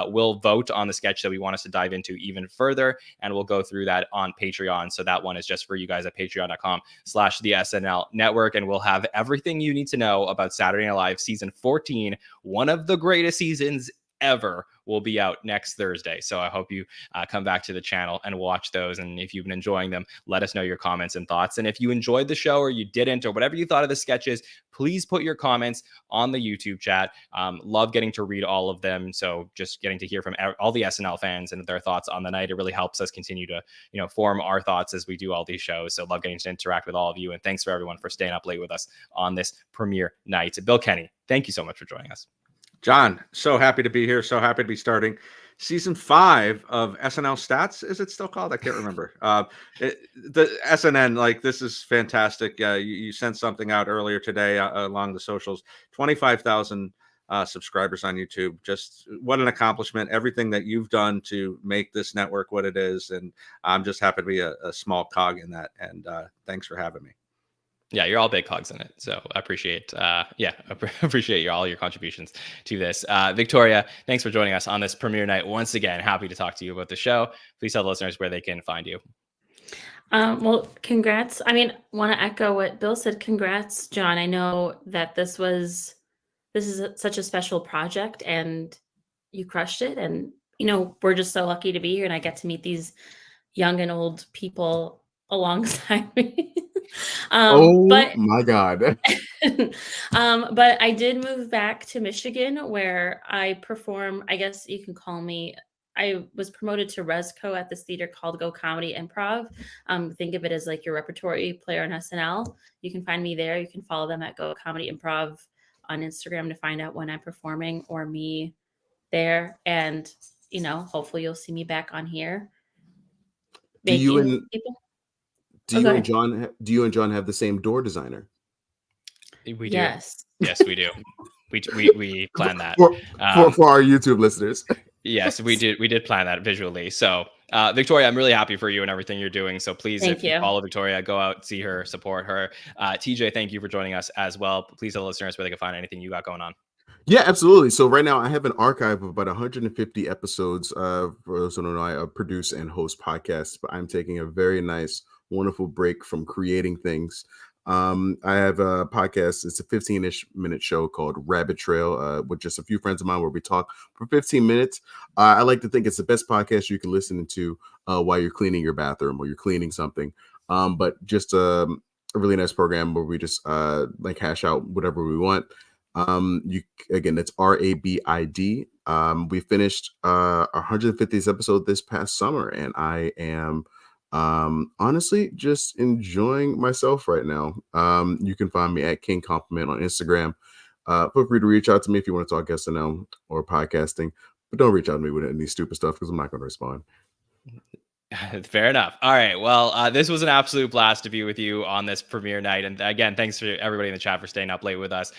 will vote on the sketch that we want us to dive into even further, and we'll go through that on Patreon. So that one is just for you guys at patreon.com/the SNL Network, and we'll have everything you need to know about Saturday Night Live season 14, one of the greatest seasons ever, will be out next Thursday. So I hope you come back to the channel and watch those. And if you've been enjoying them, let us know your comments and thoughts. And if you enjoyed the show or you didn't, or whatever you thought of the sketches, please put your comments on the YouTube chat. Love getting to read all of them. So just getting to hear from all the SNL fans and their thoughts on the night. It really helps us continue to, form our thoughts as we do all these shows. So love getting to interact with all of you. And thanks for everyone for staying up late with us on this premiere night. Bill Kenney, thank you so much for joining us. John, so happy to be here. So happy to be starting season 5 of SNL Stats. Is it still called? I can't remember. The SNN, like, this is fantastic. You sent something out earlier today along the socials. 25,000 subscribers on YouTube. Just what an accomplishment. Everything that you've done to make this network what it is. And I'm just happy to be a small cog in that. And thanks for having me. Yeah, you're all big cogs in it. So I appreciate, appreciate all your contributions to this. Victoria, thanks for joining us on this premiere night. Once again, happy to talk to you about the show. Please tell the listeners where they can find you. Well, congrats. I mean, want to echo what Bill said. Congrats, John. I know that this is such a special project, and you crushed it. And, we're just so lucky to be here, and I get to meet these young and old people alongside me. But my God. But I did move back to Michigan, where I perform, I guess you can call me, I was promoted to Resco at this theater called Go Comedy Improv. Think of it as like your repertory player on SNL. You can find me there. You can follow them at Go Comedy Improv on Instagram to find out when I'm performing, or me there. And, hopefully you'll see me back on here. Do you and John have the same door designer? We do. Yes. Yes, we do. We plan that for our YouTube listeners. Yes, we did plan that visually. So Victoria, I'm really happy for you and everything you're doing. So please, if you follow Victoria, go out, see her, support her. TJ, thank you for joining us as well. Please tell the listeners where they can find anything you got going on. Yeah, absolutely. So right now I have an archive of about 150 episodes. For those who don't know, I produce and host podcasts, but I'm taking a very nice, wonderful break from creating things. I have a podcast. It's a 15-ish minute show called Rabbit Trail with just a few friends of mine, where we talk for 15 minutes. I like to think it's the best podcast you can listen to while you're cleaning your bathroom or you're cleaning something. But just a really nice program where we just hash out whatever we want. That's RABID. We finished our 150th episode this past summer, and I am honestly just enjoying myself right now. You can find me at King Compliment on Instagram. Feel free to reach out to me if you want to talk SNL or podcasting, but don't reach out to me with any stupid stuff, because I'm not going to respond. Fair enough. All right. Well, this was an absolute blast to be with you on this premiere night. And again, thanks for everybody in the chat for staying up late with us.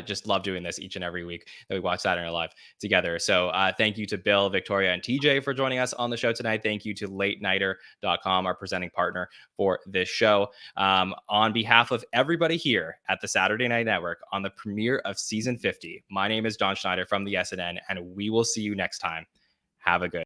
Just love doing this each and every week that we watch Saturday Night Live together. So thank you to Bill, Victoria, and TJ for joining us on the show tonight. Thank you to LateNighter.com, our presenting partner for this show. On behalf of everybody here at the Saturday Night Network on the premiere of season 50, my name is Jon Schneider from the SNN, and we will see you next time. Have a good